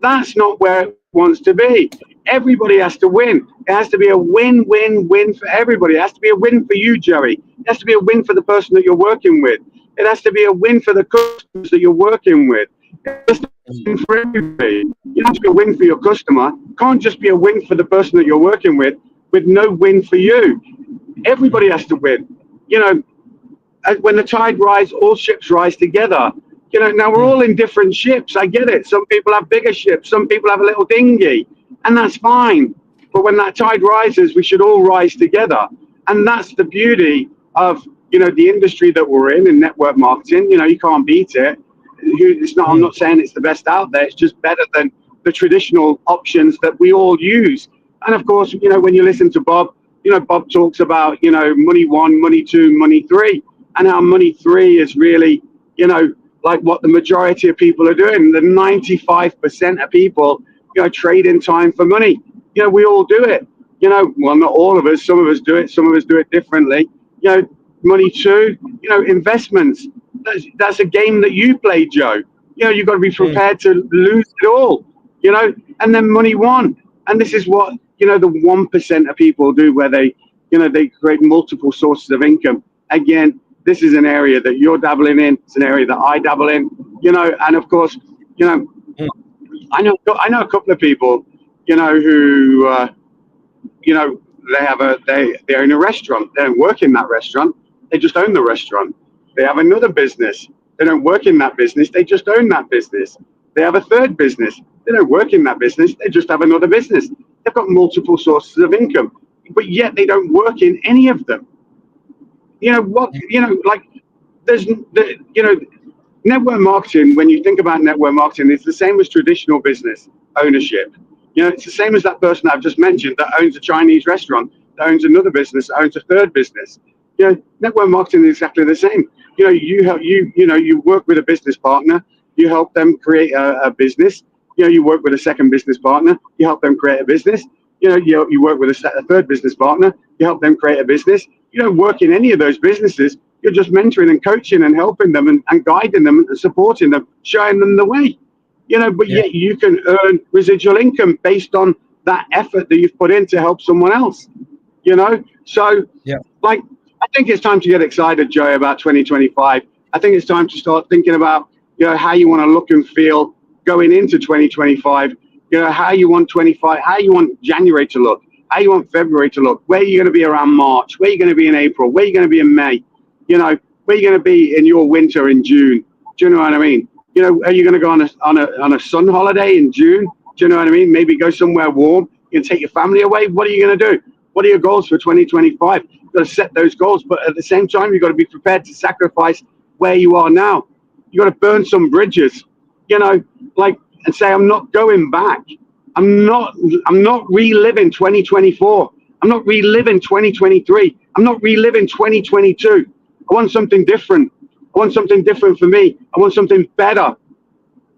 That's not where it wants to be. Everybody has to win. It has to be a win-win-win for everybody. It has to be a win for you, Joey. It has to be a win for the person that you're working with. It has to be a win for the customers that you're working with. It has to be a win for everybody. You have to be a win for your customer. It can't just be a win for the person that you're working with no win for you. Everybody has to win. When the tide rises, all ships rise together. Now we're all in different ships. I get it. Some people have bigger ships. Some people have a little dinghy, and that's fine. But when that tide rises, we should all rise together. And that's the beauty of, the industry that we're in network marketing. You can't beat it. It's not, I'm not saying it's the best out there. It's just better than the traditional options that we all use. And of course, when you listen to Bob, Bob talks about, money one, money two, money three, and how money three is really, like what the majority of people are doing. The 95% of people, trade in time for money. We all do it. You know, well, not all of us. Some of us do it. Some of us do it differently. You know, money too. You know, investments. That's a game that you play, Joe. You know, you've got to be prepared to lose it all. You know, and then money won. And this is what, you know, the 1% of people do, where they, you know, they create multiple sources of income. Again, this is an area that you're dabbling in. It's an area that I dabble in. You know, and of course, you know, I know a couple of people, you know, who, you know, they own a restaurant. They don't work in that restaurant. They just own the restaurant. They have another business. They don't work in that business. They just own that business. They have a third business. They don't work in that business. They just have another business. They've got multiple sources of income, but yet they don't work in any of them. You know what? You know, like you know, network marketing. When you think about network marketing, it's the same as traditional business ownership. You know, it's the same as that person I've just mentioned that owns a Chinese restaurant, that owns another business, that owns a third business. You know, network marketing is exactly the same. You know, you work with a business partner, you help them create a business. You know, you work with a second business partner, you help them create a business. You know, you work with a third business partner, you help them create a business. You don't work in any of those businesses. You're just mentoring and coaching and helping them and guiding them and supporting them, showing them the way. You know, but yet you can earn residual income based on that effort that you've put in to help someone else. You know, so like, I think it's time to get excited, Joey, about 2025. I think it's time to start thinking about, you know, how you want to look and feel going into 2025. You know, how you want January to look, how you want February to look, where you're going to be around March, where you're going to be in April, where you're going to be in May, you know, where you're going to be in your winter in June. Do you know what I mean? You know, are you going to go on a sun holiday in June? Do you know what I mean? Maybe go somewhere warm. You can take your family away. What are you going to do? What are your goals for 2025? You've got to set those goals, but at the same time, you've got to be prepared to sacrifice where you are now. You've got to burn some bridges, you know, like, and say, I'm not going back. I'm not reliving 2024. I'm not reliving 2023. I'm not reliving 2022. I want something different. I want something different for me. I want something better,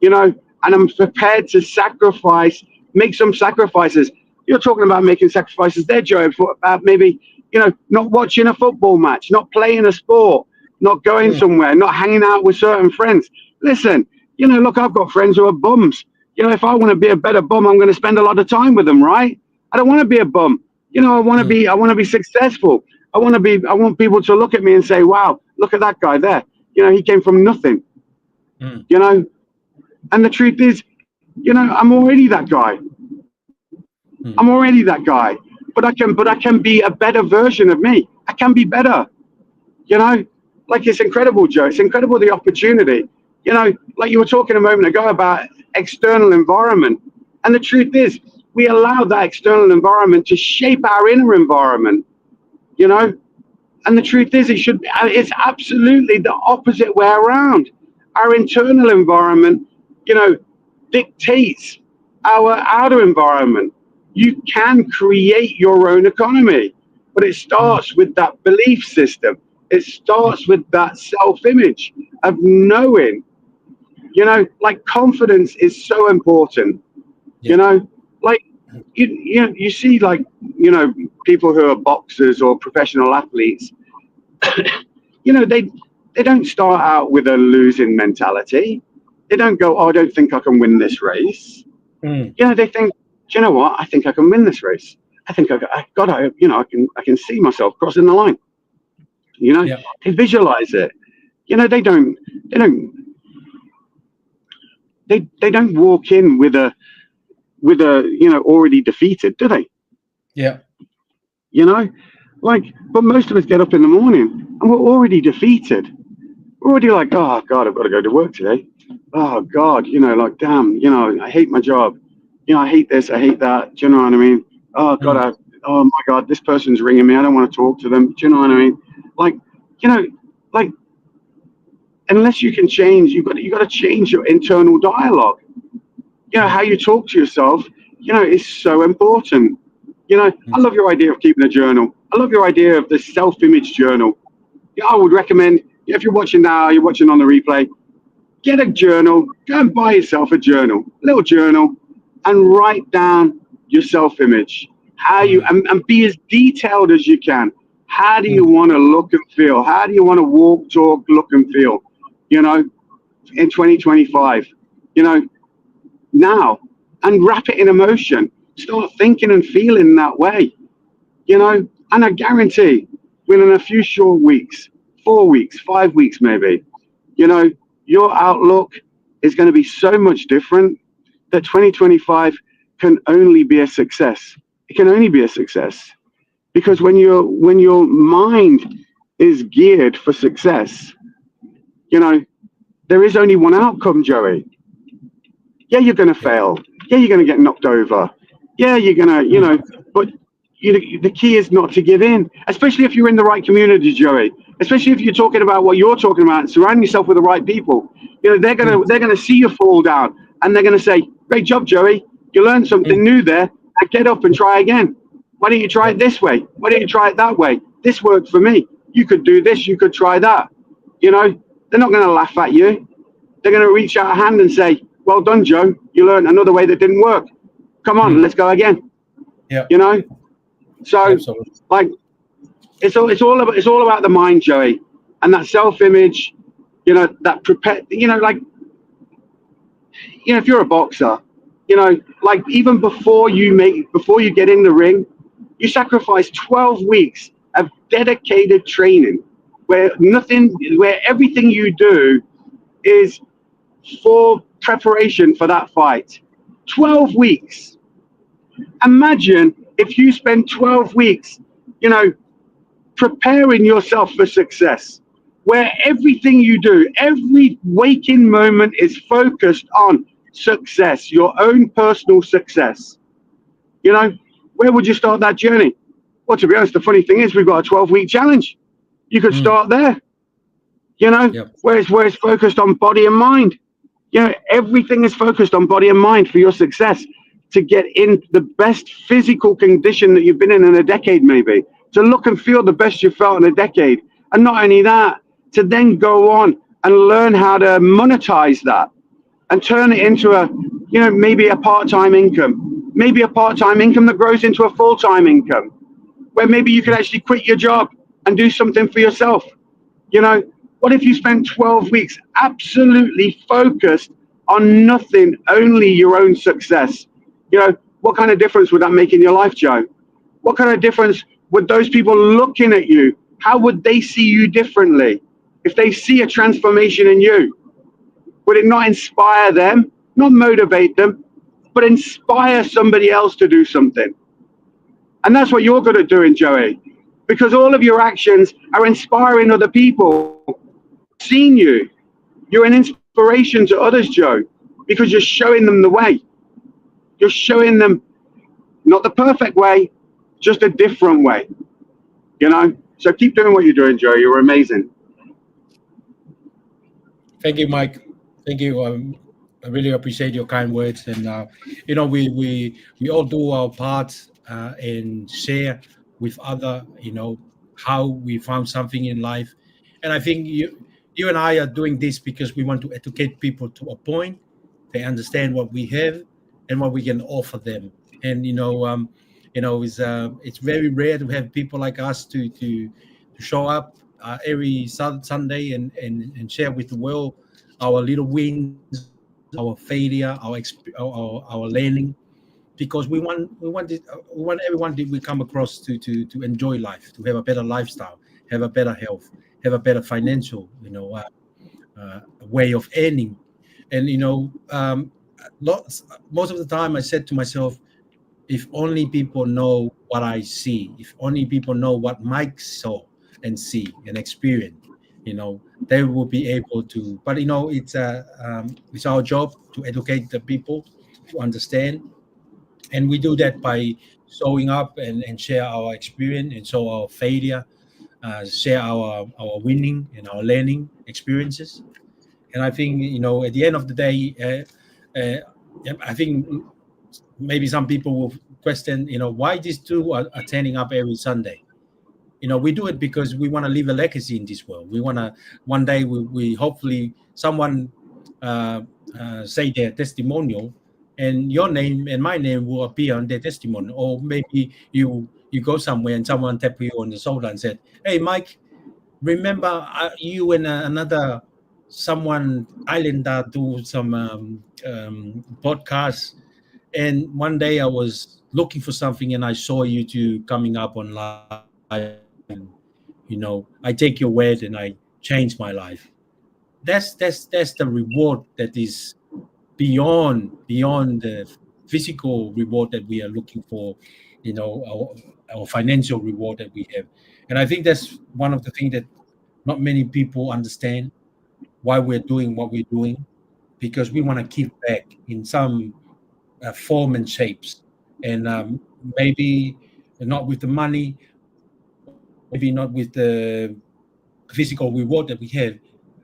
you know, and I'm prepared to make some sacrifices. You're talking about making sacrifices there, Joe, about maybe, you know, not watching a football match, not playing a sport, not going somewhere, not hanging out with certain friends. Listen, you know, look, I've got friends who are bums. You know, if I want to be a better bum, I'm going to spend a lot of time with them, right? I don't want to be a bum. You know, I want to be successful. I want people to look at me and say, wow, look at that guy there. You know, he came from nothing, you know, and the truth is, you know, I'm already that guy. I'm already that guy, but I can be a better version of me. I can be better, you know, like, it's incredible, Joe. It's incredible, the opportunity, you know, like you were talking a moment ago about external environment. And the truth is, we allow that external environment to shape our inner environment, you know, and the truth is, it's absolutely the opposite way around. Our internal environment, you know, dictates our outer environment. You can create your own economy, but it starts with that belief system. It starts with that self-image of knowing, you know, like, confidence is so important, you know, like, you see, like, you know, people who are boxers or professional athletes, you know, they don't start out with a losing mentality. They don't go, oh, I don't think I can win this race. You know, they think, do you know what? I think I can win this race. I think I can see myself crossing the line. You know, they visualize it. You know, they don't walk in with a, you know, already defeated, do they? Yeah. You know, like, but most of us get up in the morning and we're already defeated. We're already like, oh God, I've got to go to work today. Oh God, you know, like, damn, you know, I hate my job. You know, I hate this, I hate that. Do you know what I mean? Oh God, oh my God, this person's ringing me. I don't want to talk to them. Do you know what I mean? Like, you know, like, unless you can change, you got to change your internal dialogue. You know, how you talk to yourself, you know, is so important. You know, I love your idea of keeping a journal. I love your idea of the self-image journal. Yeah, I would recommend, if you're watching now, you're watching on the replay, get a journal, go and buy yourself a journal, little journal, and write down your self-image. How you and be as detailed as you can. How do you want to look and feel? How do you want to walk, talk, look and feel? You know, in 2025, you know, now, and wrap it in emotion. Start thinking and feeling that way, you know, and I guarantee within a few short weeks, 4 weeks, 5 weeks, maybe, you know, your outlook is going to be so much different that 2025 can only be a success. It can only be a success because when your mind is geared for success, you know, there is only one outcome, Joey. Yeah, you're going to fail. Yeah, you're going to get knocked over. Yeah, you're going to, you know, but the key is not to give in, especially if you're in the right community, Joey. Especially if you're talking about what you're talking about and surround yourself with the right people. You know, they're gonna see you fall down and they're gonna say, "Great job, Joey. You learned something new there. Now get up and try again. Why don't you try it this way? Why don't you try it that way? This worked for me. You could do this. You could try that." You know, they're not gonna laugh at you. They're gonna reach out a hand and say, "Well done, Joe. You learned another way that didn't work. Come on, let's go again." Yeah. You know, so Absolutely. like. It's all about the mind, Joey, and that self-image, you know, that prepare, you know, like, you know, if you're a boxer, you know, like even before you get in the ring, you sacrifice 12 weeks of dedicated training where everything you do is for preparation for that fight. 12 weeks. Imagine if you spend 12 weeks, you know, preparing yourself for success, where everything you do, every waking moment is focused on success, your own personal success. You know, where would you start that journey? Well, to be honest, the funny thing is we've got a 12-week challenge. You could start there, you know, where it's focused on body and mind. You know, everything is focused on body and mind for your success to get in the best physical condition that you've been in a decade, maybe. To look and feel the best you've felt in a decade. And not only that, to then go on and learn how to monetize that and turn it into a, you know, maybe a part-time income, maybe a part-time income that grows into a full-time income, where maybe you could actually quit your job and do something for yourself. You know, what if you spent 12 weeks absolutely focused on nothing, only your own success? You know, what kind of difference would that make in your life, Joe? What kind of difference would those people looking at you, how would they see you differently? If they see a transformation in you, would it not inspire them, not motivate them, but inspire somebody else to do something? And that's what you're good at doing, Joey, because all of your actions are inspiring other people. Seeing you, you're an inspiration to others, Joe, because you're showing them the way. You're showing them not the perfect way, just a different way, you know? So keep doing what you're doing, Joe. You're amazing. Thank you, Mike. Thank you. I really appreciate your kind words. And, you know, we all do our part and share with other, you know, how we found something in life. And I think you and I are doing this because we want to educate people to a point. They understand what we have and what we can offer them. And, you know, it's very rare to have people like us to show up every Sunday and share with the world our little wins, our failure, our learning, because we want everyone that we come across to enjoy life, to have a better lifestyle, have a better health, have a better financial, you know, way of earning. And, you know, most of the time I said to myself, if only people know what I see, if only people know what Mike saw and see and experience, you know, they will be able to. But, you know, it's our job to educate the people to understand, and we do that by showing up and share our experience and show our failure, share our winning and our learning experiences. And I think, you know, at the end of the day, I think maybe some people will question, you know, why these two are turning up every Sunday. You know, we do it because we want to leave a legacy in this world. We want to, one day we hopefully someone say their testimonial and your name and my name will appear on their testimony. Or maybe you go somewhere and someone tap you on the shoulder and said, "Hey, Mike, remember you and another someone islander do some podcasts, and one day I was looking for something and I saw you two coming up online, and I take your word and I changed my life." That's the reward that is beyond the physical reward that we are looking for, our financial reward that we have. And I think that's one of the things that not many people understand, why we're doing what we're doing, because we want to give back in some form and shapes, and maybe not with the money, maybe not with the physical reward that we have,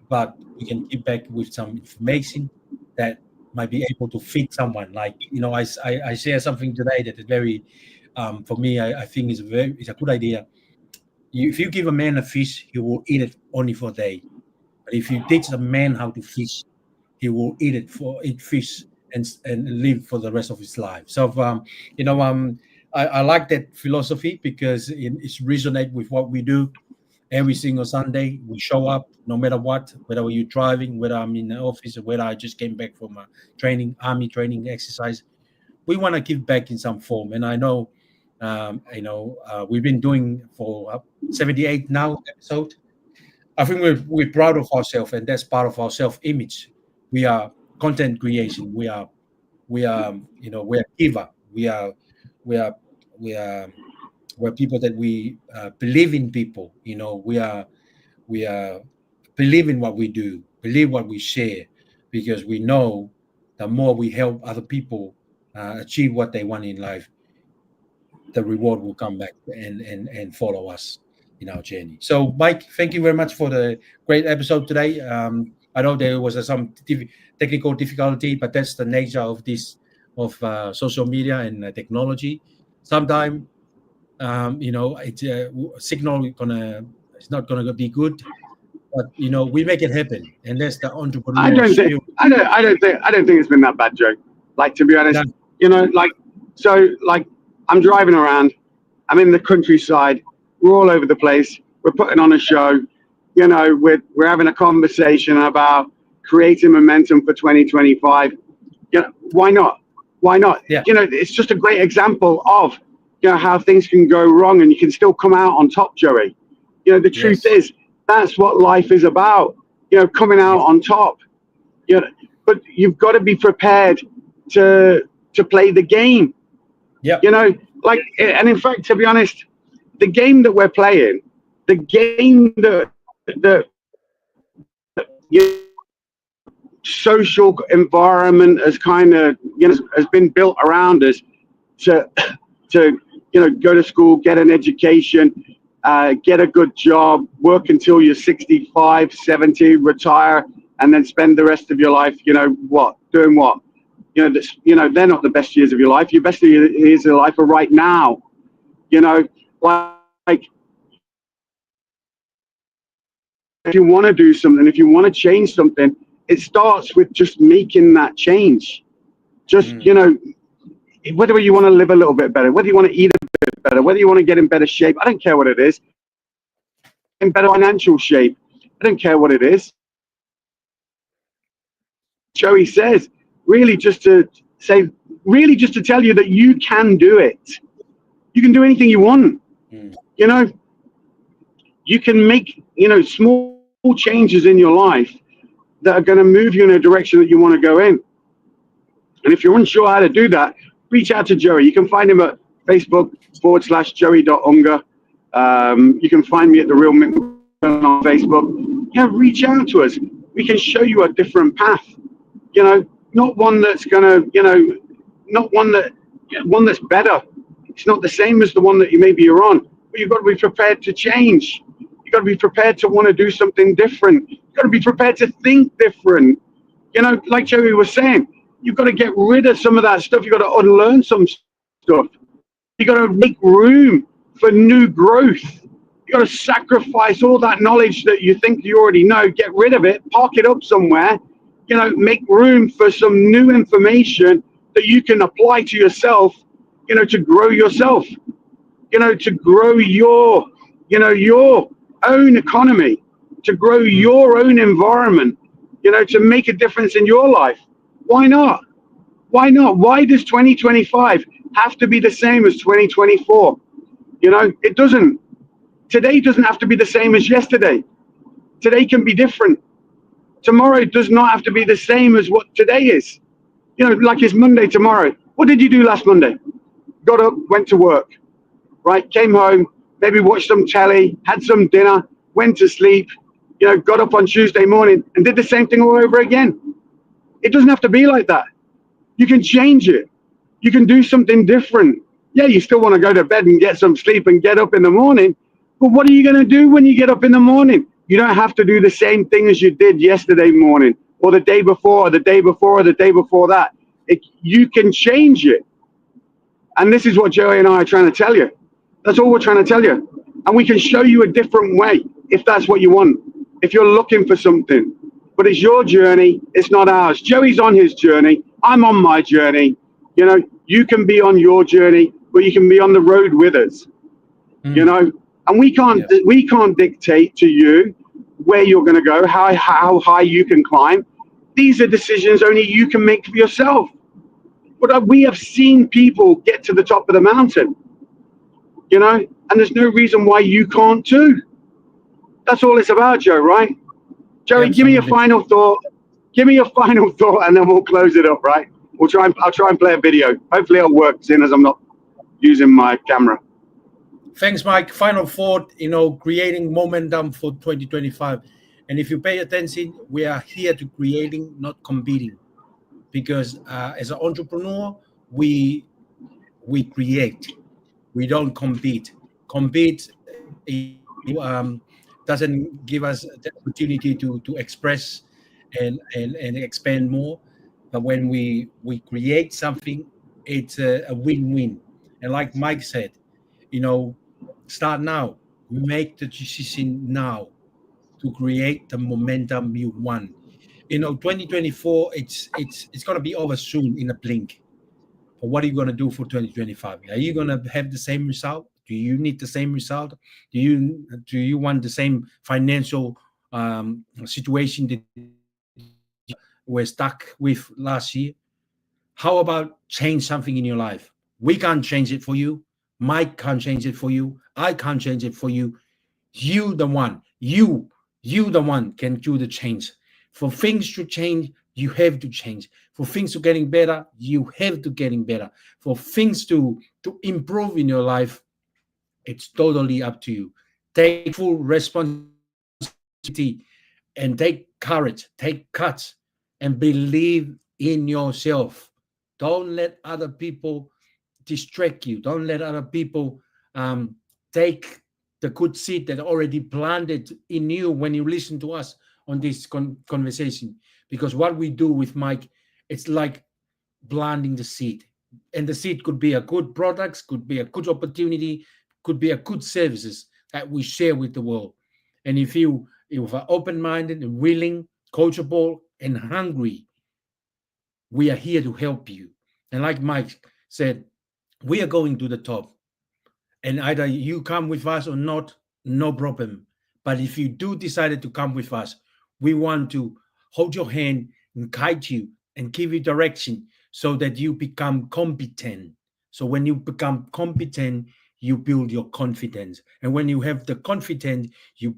but we can give back with some information that might be able to feed someone. Like, I share something today that is very, for me, I think it's a good idea. If you give a man a fish, he will eat it only for a day. But if you teach a man how to fish, he will eat fish and live for the rest of his life. So, I like that philosophy because it's resonate with what we do. Every single Sunday, we show up no matter what, whether you're driving, whether I'm in the office, or whether I just came back from a army training exercise. We want to give back in some form. And I know, we've been doing for 78 now episode. I think we're proud of ourselves, and that's part of our self-image. We are content creation. We are we're giver. We are we're people that we believe in people. We are believe in what we do, believe what we share, because we know the more we help other people achieve what they want in life, the reward will come back and follow us in our journey. So, Mike, thank you very much for the great episode today. I know there was some technical difficulty, but that's the nature of this social media and technology. Sometimes signal it's not gonna be good, but we make it happen, and that's the entrepreneurial I don't think it's been that bad, Joe. Like, to be honest, I'm driving around, I'm in the countryside, we're all over the place, we're putting on a show, we're having a conversation about creating momentum for 2025. Why not? Yeah. It's just a great example of how things can go wrong and you can still come out on top, Joey. The truth is, that's what life is about, coming out on top. But you've got to be prepared to play the game. Yeah. And in fact, to be honest, the game that we're playing, the game that social environment has kind of has been built around us to go to school, get an education, get a good job, work until you're 65, 70, retire, and then spend the rest of your life, doing what? They're not the best years of your life. Your best years of your life are right now. Like, if you want to do something, if you want to change something, it starts with just making that change. Just, whether you want to live a little bit better, whether you want to eat a bit better, whether you want to get in better shape, I don't care what it is. In better financial shape, I don't care what it is. Joey says, really just to tell you that you can do it. You can do anything you want. You can make, small changes in your life that are going to move you in a direction that you want to go in. And if you're unsure how to do that, reach out to Joey. You can find him at Facebook.com/Joey.Unger. You can find me at The Real Mick on Facebook. Reach out to us. We can show you a different path. Not one that's gonna, one that's better. It's not the same as the one that you're on. But you've got to be prepared to change. You've got to be prepared to want to do something different. You've got to be prepared to think different. Like Joey was saying, you've got to get rid of some of that stuff. You've got to unlearn some stuff. You've got to make room for new growth. You've got to sacrifice all that knowledge that you think you already know. Get rid of it, park it up somewhere, make room for some new information that you can apply to yourself, to grow yourself, to grow your, your own economy, to grow your own environment, to make a difference in your life. Why not? Why not? Why does 2025 have to be the same as 2024? It doesn't. Today doesn't have to be the same as yesterday. Today can be different. Tomorrow does not have to be the same as what today is. Like it's Monday tomorrow. What did you do last Monday? Got up, went to work, right? Came home, maybe watched some telly, had some dinner, went to sleep, got up on Tuesday morning and did the same thing all over again. It doesn't have to be like that. You can change it. You can do something different. Yeah, you still want to go to bed and get some sleep and get up in the morning. But what are you going to do when you get up in the morning? You don't have to do the same thing as you did yesterday morning or the day before or the day before or the day before that. You can change it. And this is what Joey and I are trying to tell you. That's all we're trying to tell you. And we can show you a different way if that's what you want, if you're looking for something. But it's your journey. It's not ours. Joey's on his journey. I'm on my journey. You can be on your journey, but you can be on the road with us. And we can't dictate to you where you're going to go, how high you can climb. These are decisions only you can make for yourself. But we have seen people get to the top of the mountain, and there's no reason why you can't too. That's all it's about, Joe, right? Joey, Absolutely. Give me a final thought. Give me a final thought, and then we'll close it up, right? I'll try and play a video. Hopefully it'll work, seeing as I'm not using my camera. Thanks, Mike. Final thought, creating momentum for 2025. And if you pay attention, we are here to creating, not competing. Because as an entrepreneur, we create. We don't compete. Compete doesn't give us the opportunity to express and expand more. But when we create something, it's a win-win. And like Mike said, start now. Make the decision now to create the momentum you want. 2024, it's going to be over soon in a blink. But what are you going to do for 2025? Are you going to have the same result? Do you need the same result? Do you want the same financial situation that you were stuck with last year? How about change something in your life? We can't change it for you. Mike can't change it for you. I can't change it for you. You the one can do the change. For things to change, you have to change. For things to getting better, you have to getting better. For things to improve in your life, it's totally up to you. Take full responsibility and take courage, take cuts, and believe in yourself. Don't let other people distract you. Don't let other people take the good seed that already planted in you when you listen to us on this conversation. Because what we do with Mike, it's like planting the seed. And the seed could be a good products, could be a good opportunity, could be a good services that we share with the world. And if you are open-minded and willing, coachable, and hungry, we are here to help you. And like Mike said, we are going to the top. And either you come with us or not, no problem. But if you do decide to come with us, we want to hold your hand and guide you and give you direction so that you become competent. So when you become competent, you build your confidence. And when you have the confidence, you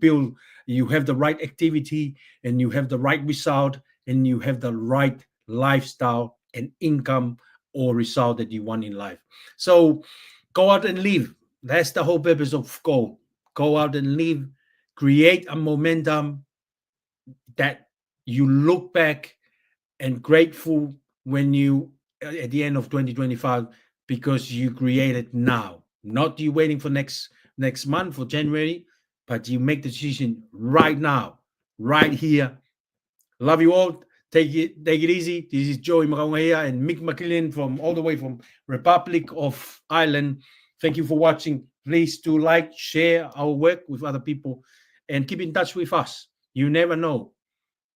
have the right activity and you have the right result and you have the right lifestyle and income or result that you want in life. So go out and live. That's the whole purpose of Go. Go out and live, create a momentum that you look back and grateful when you at the end of 2025 because you created now. Not you waiting for next month for January, but you make the decision right now, right here. Love you all. Take it easy. This is Joey here and Mick McLean from all the way from Republic of Ireland. Thank you for watching. Please do like, share our work with other people, and keep in touch with us. You never know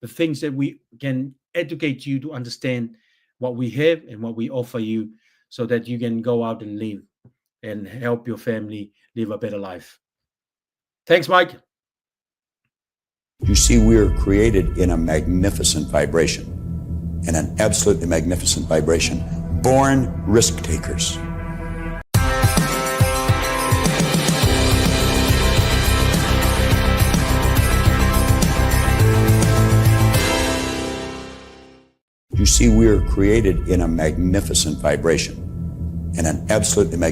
the things that we can educate you to understand what we have and what we offer you, so that you can go out and live and help your family live a better life. Thanks, Mike. You see, we are created in a magnificent vibration, in an absolutely magnificent vibration, born risk takers. You see, we are created in a magnificent vibration, in an absolutely magnificent